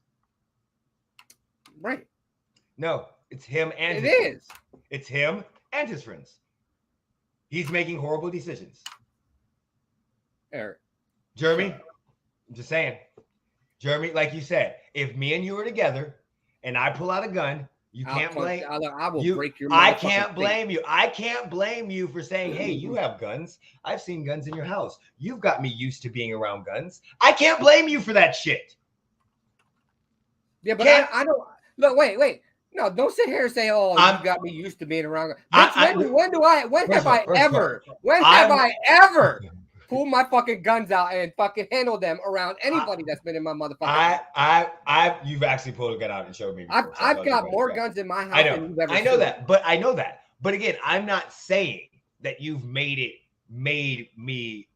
Right. No, It's him and his friends. It's him and his friends. He's making horrible decisions. Eric. Jeremy, I'm just saying. Jeremy, like you said, if me and you are together and I pull out a gun, you can't blame. I will break your. I can't blame you. I can't blame you for saying, "Hey, you have guns. I've seen guns in your house. You've got me used to being around guns. I can't blame you for that shit." Yeah, but I don't. Look, wait. No, don't sit here and say, "Oh, you got me used to being around." When have I ever pulled my fucking guns out and fucking handled them around anybody that's been in my motherfucking? You've actually pulled a gun out and showed me. Before, I've got more guns in my house than you've ever seen. I know that. But again, I'm not saying that you've made me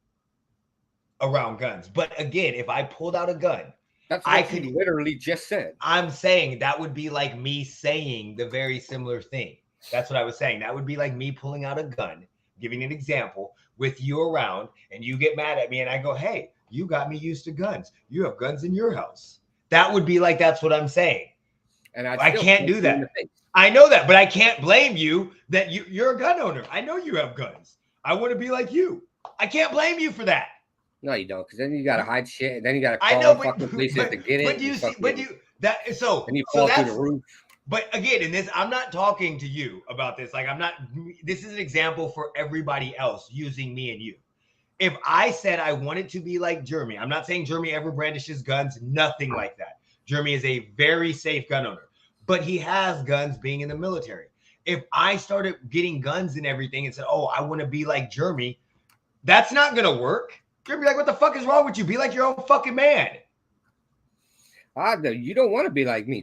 around guns. But again, if I pulled out a gun. That's what you literally just said. I'm saying that would be like me saying the very similar thing. That's what I was saying. That would be like me pulling out a gun, giving an example with you around, and you get mad at me, and I go, "Hey, you got me used to guns. You have guns in your house." That would be like that's what I'm saying. And I can't do that. I know that, but I can't blame you that you're a gun owner. I know you have guns. I want to be like you. I can't blame you for that. No, you don't, because then you gotta hide shit, and then you gotta call fucking police to get it. And you fall through the roof. But again, in this, I'm not talking to you about this. Like, this is an example for everybody else using me and you. If I said I wanted to be like Jeremy, I'm not saying Jeremy ever brandishes guns, nothing like that. Jeremy is a very safe gun owner, but he has guns being in the military. If I started getting guns and everything and said, "Oh, I want to be like Jeremy," that's not going to work. You're gonna be like, "What the fuck is wrong with you? Be like your own fucking man." You don't want to be like me.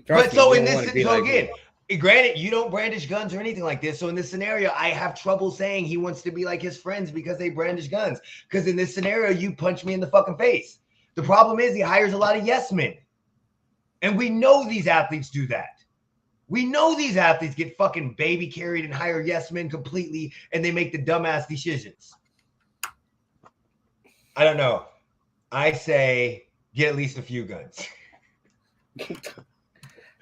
Granted, you don't brandish guns or anything like this. So in this scenario, I have trouble saying he wants to be like his friends because they brandish guns. Because in this scenario, you punch me in the fucking face. The problem is he hires a lot of yes men. And we know these athletes do that. We know these athletes get fucking baby carried and hire yes men completely, and they make the dumbass decisions. I don't know. I say get at least a few guns.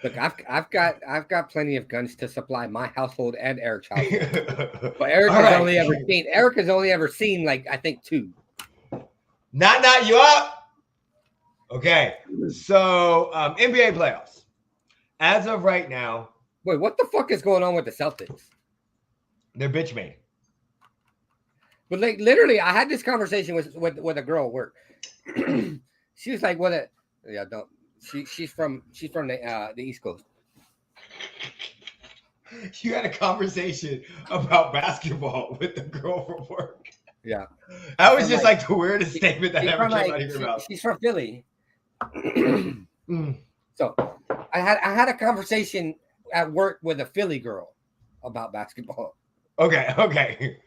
Look, I've got plenty of guns to supply my household and Eric's household. But Eric has only ever seen like I think 2. Not you up. Okay. So NBA playoffs. As of right now. Wait, what the fuck is going on with the Celtics? They're bitch made. But like literally, I had this conversation with a girl at work. She was like, she's from the East Coast. You had a conversation about basketball with the girl from work. Yeah. That was just like the weirdest statement that ever came out of your mouth. She's from Philly. So I had a conversation at work with a Philly girl about basketball. Okay.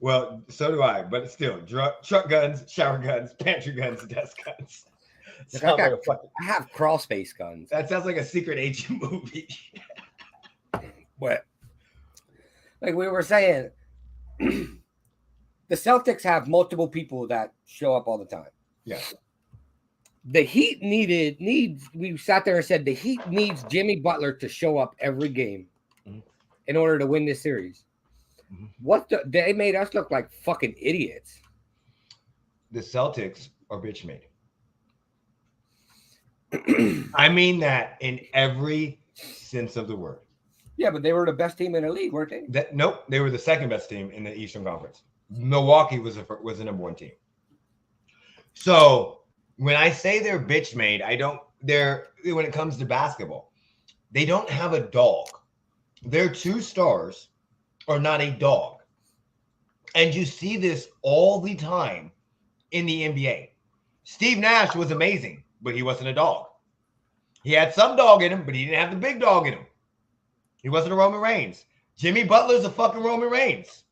Well, so do I, but still, truck guns, shower guns, pantry guns, desk guns. I have crawl space guns. That sounds like a secret agent movie. What? Like we were saying, the Celtics have multiple people that show up all the time. Yeah. The Heat we sat there and said the Heat needs Jimmy Butler to show up every game in order to win this series. They made us look like fucking idiots. The Celtics are bitch made. I mean that in every sense of the word. Yeah, but they were the best team in the league, weren't they? Nope, they were the second best team in the Eastern Conference. Milwaukee was the number 1 team. So when I say they're bitch made, when it comes to basketball, they don't have a dog. Their 2 stars are not a dog. And you see this all the time in the NBA. Steve Nash was amazing, but he wasn't a dog. He had some dog in him, but he didn't have the big dog in him. He wasn't a Roman Reigns. Jimmy Butler's a fucking Roman Reigns.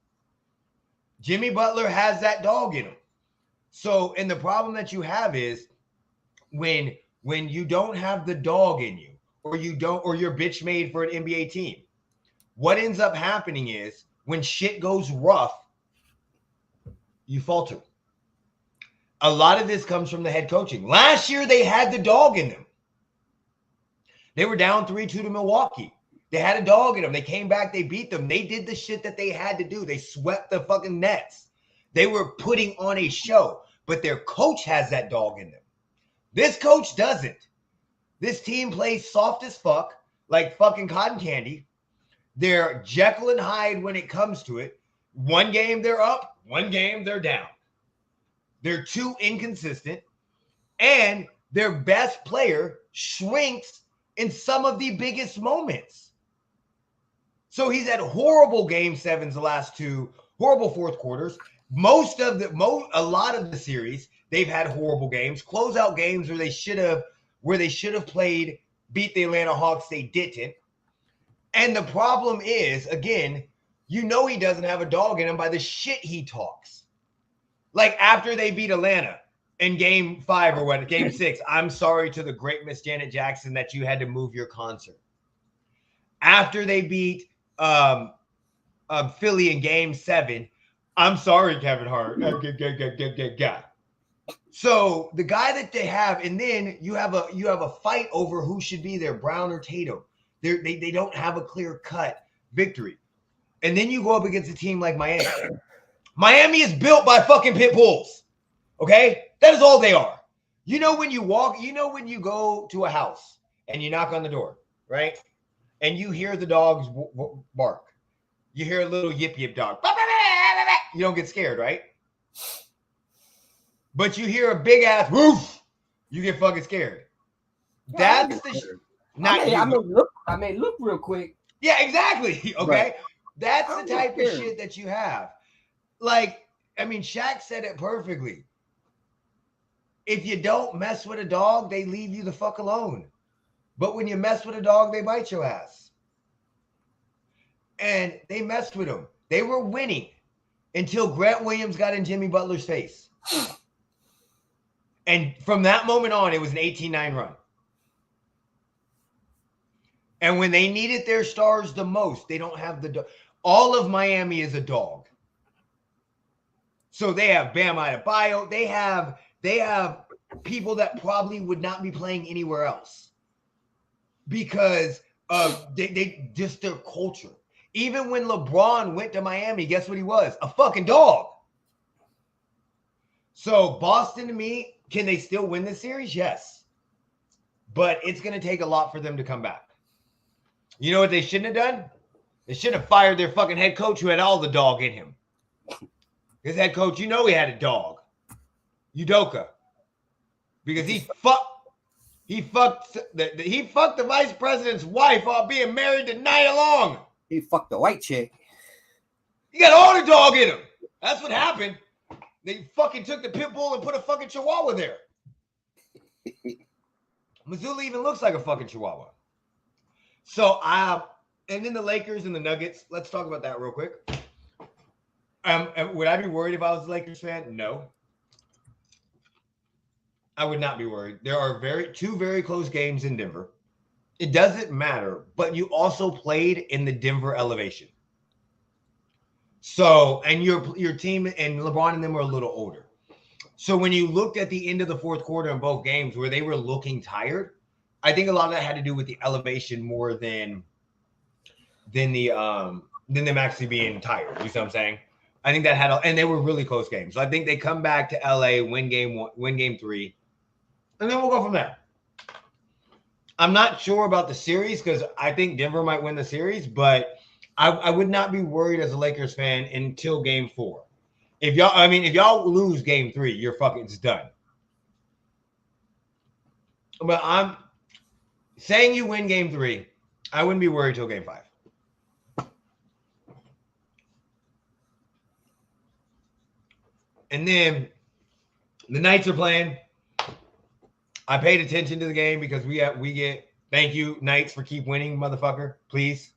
Jimmy Butler has that dog in him. So, and the problem that you have is when you don't have the dog in you, or you're bitch made for an NBA team, what ends up happening is when shit goes rough, you falter. A lot of this comes from the head coaching. Last year, they had the dog in them. They were down 3-2 to Milwaukee. They had a dog in them. They came back. They beat them. They did the shit that they had to do. They swept the fucking Nets. They were putting on a show, but their coach has that dog in them. This coach doesn't. This team plays soft as fuck, like fucking cotton candy. They're Jekyll and Hyde when it comes to it. One game they're up, one game they're down. They're too inconsistent, and their best player shrinks in some of the biggest moments. So he's had horrible game sevens the last two, horrible fourth quarters. A lot of the series, they've had horrible games, closeout games where they should have played, beat the Atlanta Hawks, they didn't. And the problem is, again, he doesn't have a dog in him by the shit he talks. Like after they beat Atlanta in game 5 or what, game 6, I'm sorry to the great Miss Janet Jackson that you had to move your concert. After they beat Philly in game 7, I'm sorry, Kevin Hart. So the guy that they have, and then you have a fight over who should be there, Brown or Tatum. They don't have a clear-cut victory. And then you go up against a team like Miami. Miami is built by fucking pit bulls. Okay? That is all they are. When you go to a house and you knock on the door, right? And you hear the dogs bark. You hear a little yip dog. You don't get scared, right? But you hear a big ass woof, you get fucking scared. That's the I may look real quick. Yeah, exactly. Okay. Right. That's the type of shit that you have. Shaq said it perfectly. If you don't mess with a dog, they leave you the fuck alone. But when you mess with a dog, they bite your ass. And they messed with him. They were winning until Grant Williams got in Jimmy Butler's face. And from that moment on, it was an 18-9 run. And when they needed their stars the most, they don't have the dog. All of Miami is a dog. So they have Bam Adebayo. They have people that probably would not be playing anywhere else because of they just their culture. Even when LeBron went to Miami, guess what he was? A fucking dog. So Boston, to me, can they still win this series? Yes. But it's going to take a lot for them to come back. You know what they shouldn't have done? They should have fired their fucking head coach who had all the dog in him. His head coach, he had a dog. Udoka. Because he fucked the vice president's wife while being married to Nia Long. He fucked the white chick. He got all the dog in him. That's what happened. They fucking took the pit bull and put a fucking chihuahua there. Missoula even looks like a fucking chihuahua. So and then the Lakers and the Nuggets. Let's talk about that real quick. Would I be worried if I was a Lakers fan? No. I would not be worried. There are two very close games in Denver. It doesn't matter, but you also played in the Denver elevation. So, and your team and LeBron and them were a little older. So when you looked at the end of the fourth quarter in both games where they were looking tired, I think a lot of that had to do with the elevation more than them actually being tired. You see what I'm saying? I think that and they were really close games. So I think they come back to LA, win game 1, win game 3, and then we'll go from there. I'm not sure about the series because I think Denver might win the series, but I would not be worried as a Lakers fan until game 4. If y'all lose game 3, it's done. But I'm saying you win game 3, I wouldn't be worried till game 5. And then the Knights are playing. I paid attention to the game because we get thank you, Knights, for keep winning, motherfucker, please.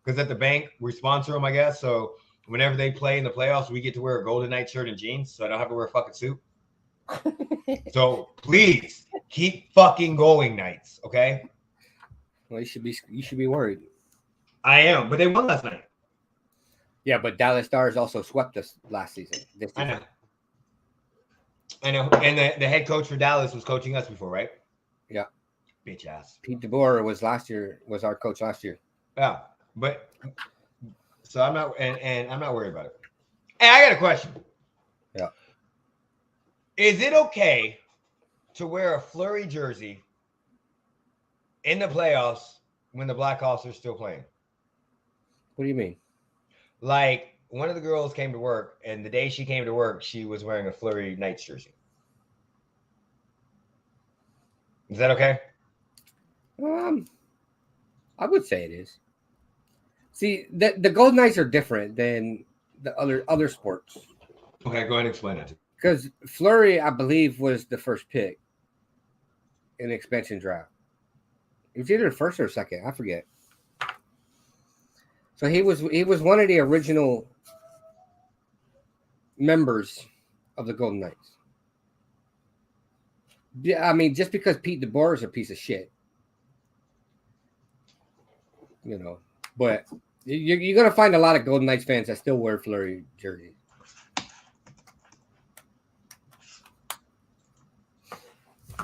Because at the bank, we sponsor them, I guess. So whenever they play in the playoffs, we get to wear a Golden Knight shirt and jeans, so I don't have to wear a fucking suit. So please keep fucking going, Knights, okay? Well, you should be worried. I am, but they won last night. Yeah, but Dallas Stars also swept us last season. I know. And the head coach for Dallas was coaching us before, right? Yeah. bitch ass. Pete DeBoer was our coach last year. Yeah, but so I'm not, and I'm not worried about it. Hey, I got a question. Yeah. Is it okay to wear a Flurry jersey in the playoffs when the Blackhawks are still playing? What do you mean? Like, one of the girls came to work, and the day she came to work, she was wearing a Flurry Knights jersey. Is that okay? I would say it is. See, the Golden Knights are different than the other sports. Okay, go ahead and explain that. Because Fleury, I believe, was the first pick in the expansion draft. It was either the first or second. I forget. So he was one of the original members of the Golden Knights. Yeah, I mean, just because Pete DeBoer is a piece of shit, you know, but you're going to find a lot of Golden Knights fans that still wear Fleury jerseys.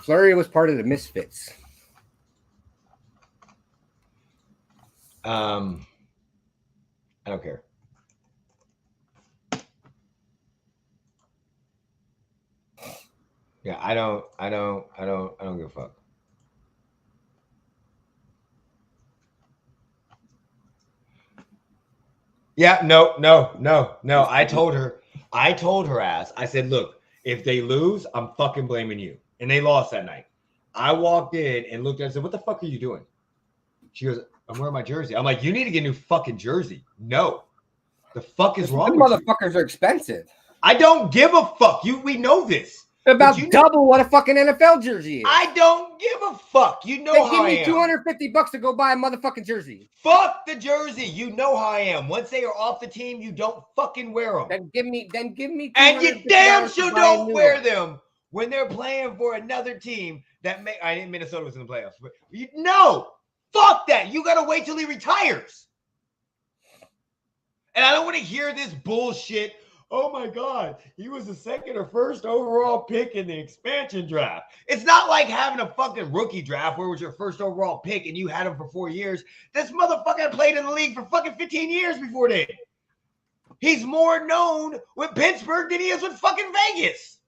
Fleury was part of the Misfits. I don't care. Yeah, I don't give a fuck. Yeah, no. I told her ass. I said, look, if they lose, I'm fucking blaming you. And they lost that night. I walked in and looked at her and said, what the fuck are you doing? She goes, I'm wearing my jersey. I'm like, you need to get a new fucking jersey. No. The fuck is wrong with you? Motherfuckers are expensive. I don't give a fuck. We know this. They're about double what a fucking NFL jersey is. I don't give a fuck. You know how I am. Give me $250 to go buy a motherfucking jersey. Fuck the jersey. You know how I am. Once they are off the team, you don't fucking wear them. Then give me. And you damn sure don't wear them when they're playing for another team that I didn't. Minnesota was in the playoffs, but no, fuck that. You gotta wait till he retires. And I don't want to hear this bullshit. Oh my God, he was the second or first overall pick in the expansion draft. It's not like having a fucking rookie draft where it was your first overall pick and you had him for 4 years. This motherfucker played in the league for fucking 15 years before that. He's more known with Pittsburgh than he is with fucking Vegas.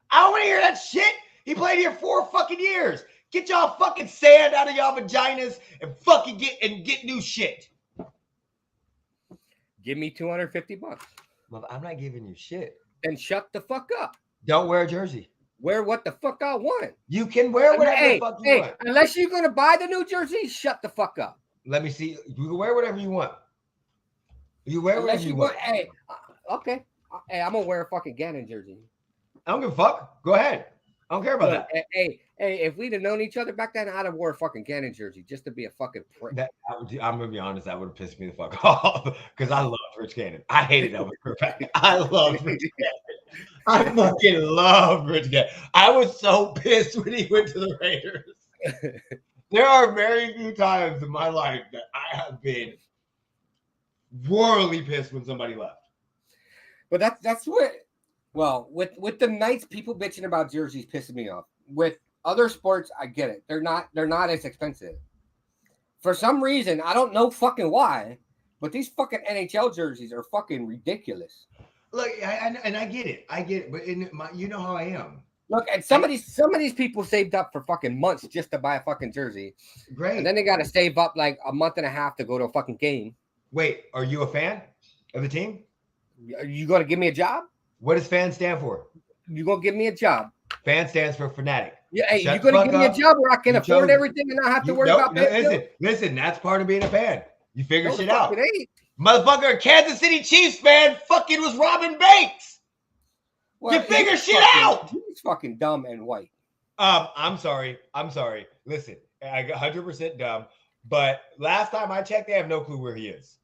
I don't want to hear that shit. He played here 4 fucking years. Get y'all fucking sand out of y'all vaginas and fucking get new shit. Give me $250. Well, I'm not giving you shit. Then shut the fuck up. Don't wear a jersey. Wear what the fuck I want. You can wear whatever the fuck you want. Unless you're going to buy the new jersey, shut the fuck up. Let me see. You can wear whatever you want. You wear whatever you want. Hey, okay. Hey, I'm going to wear a fucking Gannon jersey. I don't give a fuck. Go ahead. I don't care about that. Hey, if we'd have known each other back then, I'd have wore a fucking Gannon jersey just to be a fucking prick. I'm going to be honest. That would have pissed me the fuck off because I loved Rich Gannon. I hated that for a fact. I loved Rich Gannon. I fucking loved Rich Gannon. I was so pissed when he went to the Raiders. There are very few times in my life that I have been royally pissed when somebody left. But that's what. Well, with the Knights, people bitching about jerseys pissing me off. With other sports, I get it. They're not as expensive. For some reason, I don't know fucking why, but these fucking NHL jerseys are fucking ridiculous. Look, I get it. But you know how I am. Look, and some of these people saved up for fucking months just to buy a fucking jersey. Great. And then they got to save up like a month and a half to go to a fucking game. Wait, are you a fan of the team? Are you going to give me a job? What does fan stand for? You're going to give me a job. Fan stands for fanatic. Yeah, hey, you're going to give me a job where I can afford everything and not have to worry about it. Listen, that's part of being a fan. You figure shit out. Motherfucker, Kansas City Chiefs fan fucking was Robin Banks. Well, you figure shit out. He's fucking dumb and white. I'm sorry. Listen, I got 100% dumb. But last time I checked, they have no clue where he is.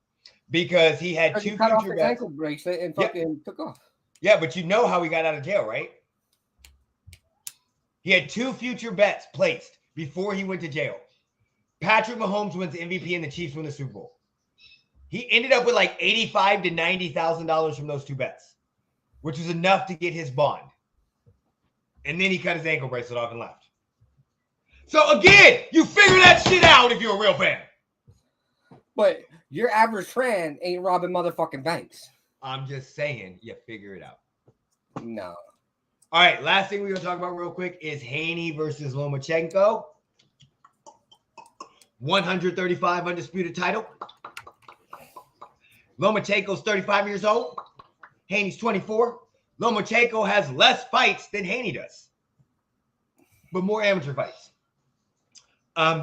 Because he had two cut future off the bets. Ankle bracelet and fucking took off. Yeah, but you know how he got out of jail, right? He had 2 future bets placed before he went to jail. Patrick Mahomes wins the MVP and the Chiefs win the Super Bowl. He ended up with like $85,000 to $90,000 from those 2 bets, which was enough to get his bond. And then he cut his ankle bracelet off and left. So again, you figure that shit out if you're a real fan. But your average fan ain't robbing motherfucking banks. I'm just saying, you figure it out. No. All right, last thing we're going to talk about real quick is Haney versus Lomachenko. 135 undisputed title. Lomachenko's 35 years old. Haney's 24. Lomachenko has less fights than Haney does, but more amateur fights.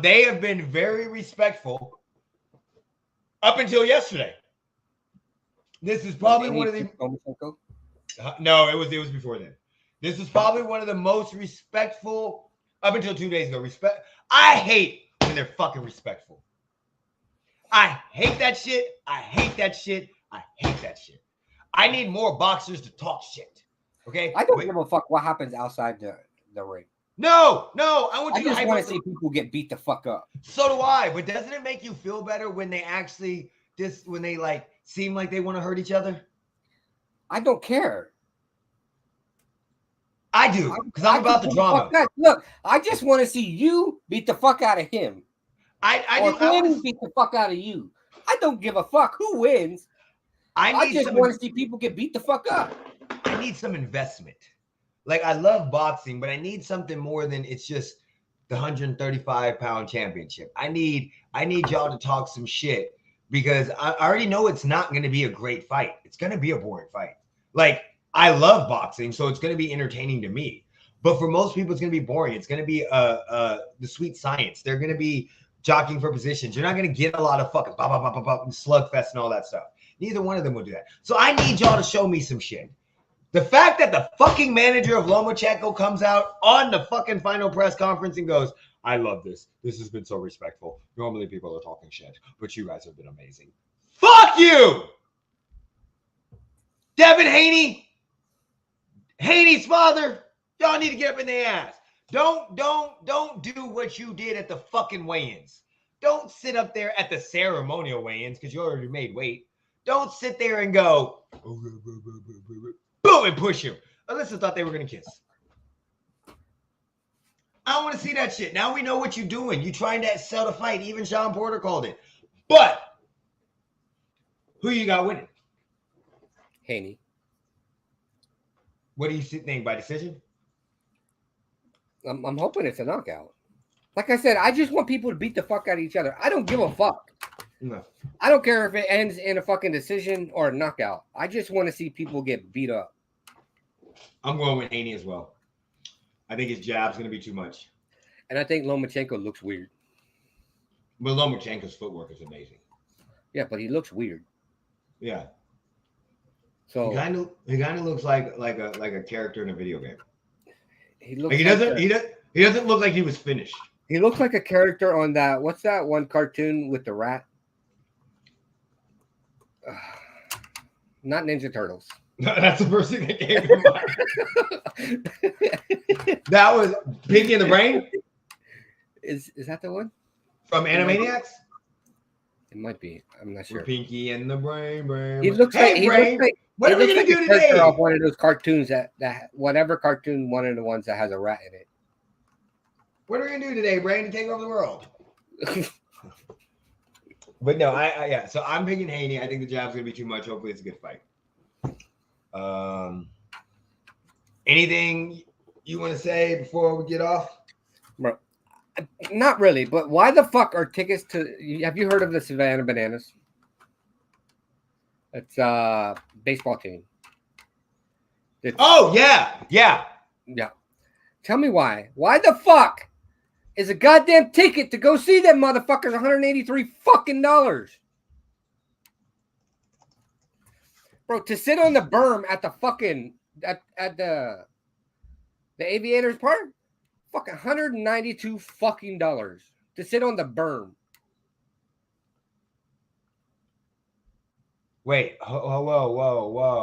They have been very respectful up until yesterday. This is probably one of the... No, it was before then. This is probably one of the most respectful up until 2 days ago. I hate when they're fucking respectful. I hate that shit. I hate that shit. I hate that shit. I need more boxers to talk shit. Okay? I don't give a fuck what happens outside the ring. No. I just want to see people get beat the fuck up. So do I. But doesn't it make you feel better when they actually when they like seem like they want to hurt each other? I don't care. I do, because I'm about the drama. Look, I just want to see you beat the fuck out of him. I beat the fuck out of you. I don't give a fuck who wins. I just want to see people get beat the fuck up. I need some investment. Like, I love boxing, but I need something more than it's just the 135-pound championship. I need y'all to talk some shit, because I already know it's not going to be a great fight. It's going to be a boring fight. Like, I love boxing, so it's going to be entertaining to me. But for most people, it's going to be boring. It's going to be the sweet science. They're going to be jockeying for positions. You're not going to get a lot of fucking slugfest and all that stuff. Neither one of them will do that. So I need y'all to show me some shit. The fact that the fucking manager of Lomachenko comes out on the fucking final press conference and goes, I love this. This has been so respectful. Normally people are talking shit, but you guys have been amazing. Fuck you! Devin Haney, Haney's father, y'all need to get up in their ass. Don't do what you did at the fucking weigh-ins. Don't sit up there at the ceremonial weigh-ins because you already made weight. Don't sit there and go, boom, and push him. Alyssa thought they were going to kiss. I don't want to see that shit. Now we know what you're doing. You're trying to sell the fight. Even Sean Porter called it. But who you got winning? Haney. What do you think, by decision? I'm hoping it's a knockout. Like I said, I just want people to beat the fuck out of each other. I don't give a fuck. No. I don't care if it ends in a fucking decision or a knockout. I just want to see people get beat up. I'm going with Haney as well. I think his jab's going to be too much. And I think Lomachenko looks weird. But Lomachenko's footwork is amazing. Yeah, but he looks weird. Yeah. So he kind of looks like a character in a video game. He looks. Like he doesn't look like he was finished. He looks like a character on that. What's that one cartoon with the rat? Not Ninja Turtles. No, that's the first thing that came to mind. That was Pinky in the Brain. Is that the one from Animaniacs? It might be. I'm not sure. Pinky in the Brain. He looks like. What are we gonna do today? Off one of those cartoons that whatever cartoon, one of the ones that has a rat in it. What are we gonna do today, Brain, to take over the world? But no, yeah. So I'm picking Haney. I think the jab's gonna be too much. Hopefully, it's a good fight. Anything you want to say before we get off? Bro, not really. But why the fuck are tickets to? Have you heard of the Savannah Bananas? It's a baseball team. Yeah. Tell me why. Why the fuck is a goddamn ticket to go see them motherfuckers $183 fucking dollars? Bro, to sit on the berm at the fucking at the Aviators Park, fucking $192 fucking dollars to sit on the berm. Wait, whoa.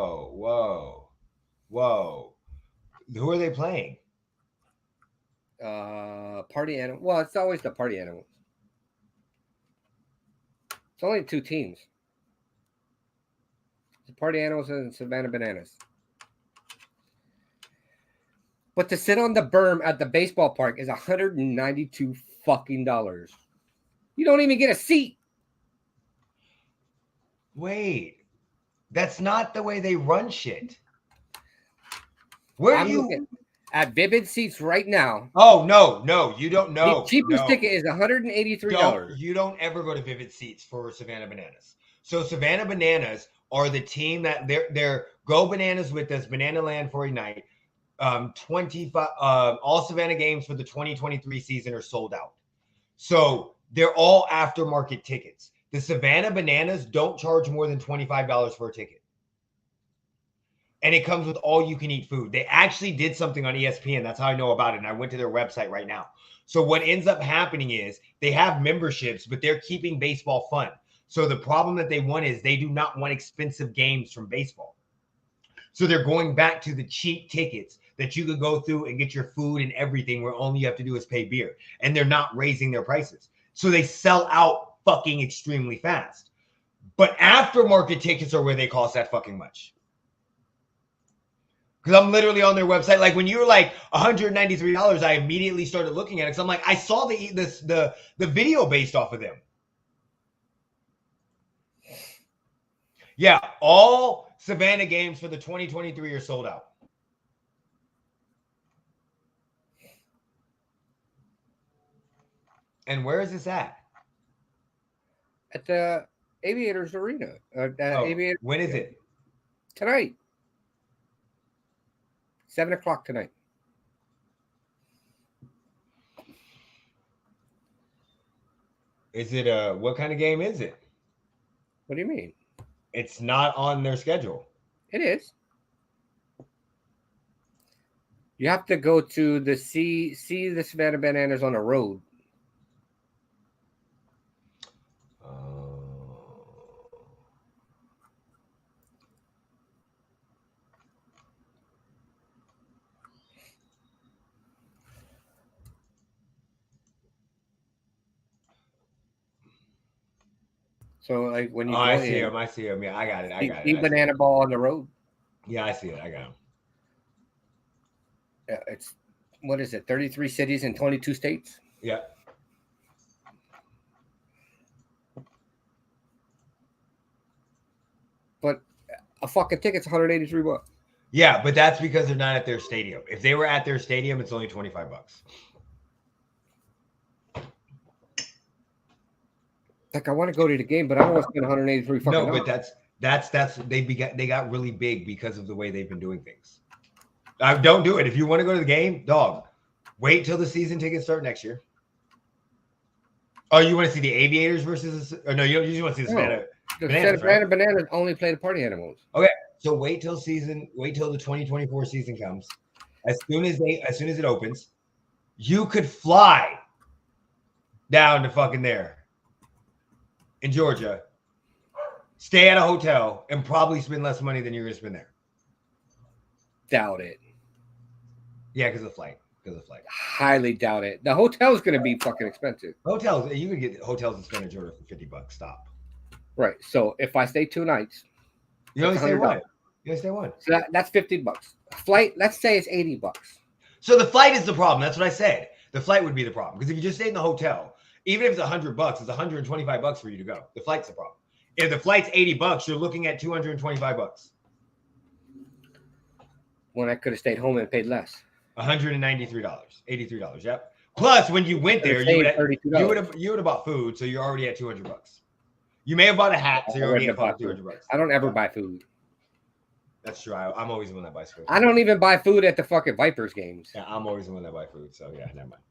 Who are they playing? Party animal. Well, it's always the party animals. It's only 2 teams. The party animals and Savannah Bananas. But to sit on the berm at the baseball park is $192 fucking dollars. You don't even get a seat. Wait, that's not the way they run shit. Where I'm do you? looking at Vivid Seats right now. Oh no, you don't know. The cheapest no. ticket is $183. You don't ever go to Vivid Seats for Savannah Bananas. So Savannah Bananas are the team that they're Go Bananas with us, Banana Land for a night. 25 all Savannah games for the 2023 season are sold out. So they're all aftermarket tickets. The Savannah Bananas don't charge more than $25 for a ticket. And it comes with all you can eat food. They actually did something on ESPN. That's how I know about it. And I went to their website right now. So what ends up happening is they have memberships, but they're keeping baseball fun. So the problem that they want is they do not want expensive games from baseball. So they're going back to the cheap tickets that you could go through and get your food and everything where only you have to do is pay beer. And they're not raising their prices. So they sell out fucking extremely fast. But aftermarket tickets are where they cost that fucking much. Because I'm literally on their website. Like when you were like $193, I immediately started looking at it. Because I'm like, I saw the video based off of them. Yeah, all Savannah games for the 2023 are sold out. And where is this at? At the Aviators Arena. When is it? Tonight. 7:00 tonight. Is it what kind of game is it? What do you mean? It's not on their schedule. It is. You have to go to the see the Savannah Bananas on the road. So like when you I see him. Yeah, I got it. Banana Ball on the road. Yeah, I see it. I got him. Yeah, it's what is it? 33 cities in 22 states. Yeah. But a fucking ticket's $183. Yeah, but that's because they're not at their stadium. If they were at their stadium, it's only $25. Like I want to go to the game, but I don't want to spend 183 fucking. No, but that's they got really big because of the way they've been doing things. Don't do it. If you want to go to the game, dog, wait till the season tickets start next year. Oh, you want to see the Aviators versus? Or no, you just want to see the Savannah. The Bananas only play the party animals. Okay, so wait till the 2024 season comes. As soon as it opens, you could fly down to fucking there in Georgia, stay at a hotel, and probably spend less money than you're going to spend there. Doubt it. Yeah, because of the flight. Highly doubt it. The hotel is going to be fucking expensive. Hotels, you can get hotels in Spanish Georgia for $50. Stop. Right. So if I stay 2 nights, you only stay one. You only stay one. So that's $50. Flight, let's say it's $80. So the flight is the problem. That's what I said. The flight would be the problem because if you just stay in the hotel, even if it's $100, it's $125 for you to go. The flight's the problem. If the flight's $80, you're looking at $225. When I could have stayed home and paid less. $193, $83. Yep. Plus, when you went there, you would have bought food, so you're already at $200. You may have bought a hat, so you're already at $200. I don't ever buy food. That's true. I'm always the one that buys food. I don't even buy food at the fucking Vipers games. Yeah, I'm always the one that buys food. So yeah, never mind.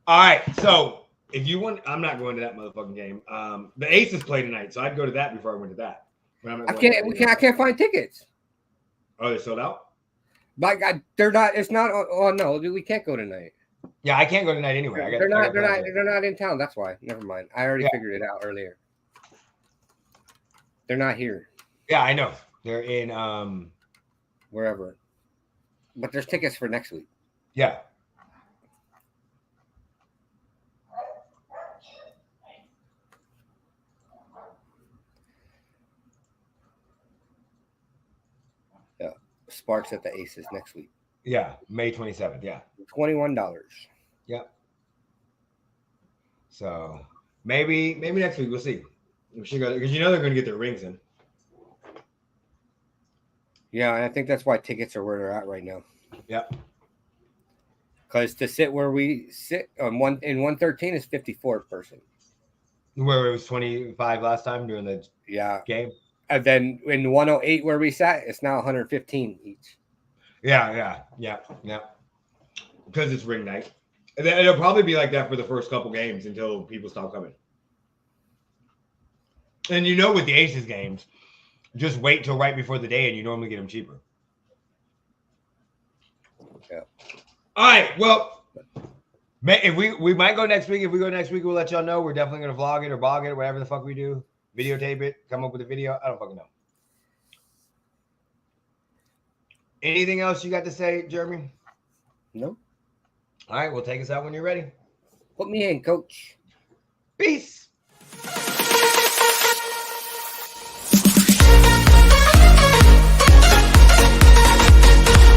All right, so if you want, I'm not going to that motherfucking game. The Aces play tonight, so I'd go to that before I went to that. I can't find tickets. Oh, they're sold out? My God, they're not. It's not. Oh no, we can't go tonight. Yeah, I can't go tonight anyway. They're not in town. That's why. Never mind. I already figured it out earlier. They're not here. Yeah, I know. They're in wherever. But there's tickets for next week. Yeah. Sparks at the Aces next week. Yeah, May 27th. Yeah. $21. Yep. So maybe next week we'll see. We should go because they're going to get their rings in. Yeah, and I think that's why tickets are where they're at right now. Yep. Because to sit where we sit on 113 is 54 person. Where it was 25 last time during the game. And then in 108 where we sat, it's now 115 each. Yeah. Because it's ring night. And then it'll probably be like that for the first couple games until people stop coming. And with the Aces games, just wait till right before the day and you normally get them cheaper. Yeah. All right. Well, if we might go next week. If we go next week, we'll let y'all know. We're definitely going to vlog it or bog it, whatever the fuck we do. Videotape it, come up with a video. I don't fucking know. Anything else you got to say, Jeremy? No. All right. Well, take us out when you're ready. Put me in, coach. Peace.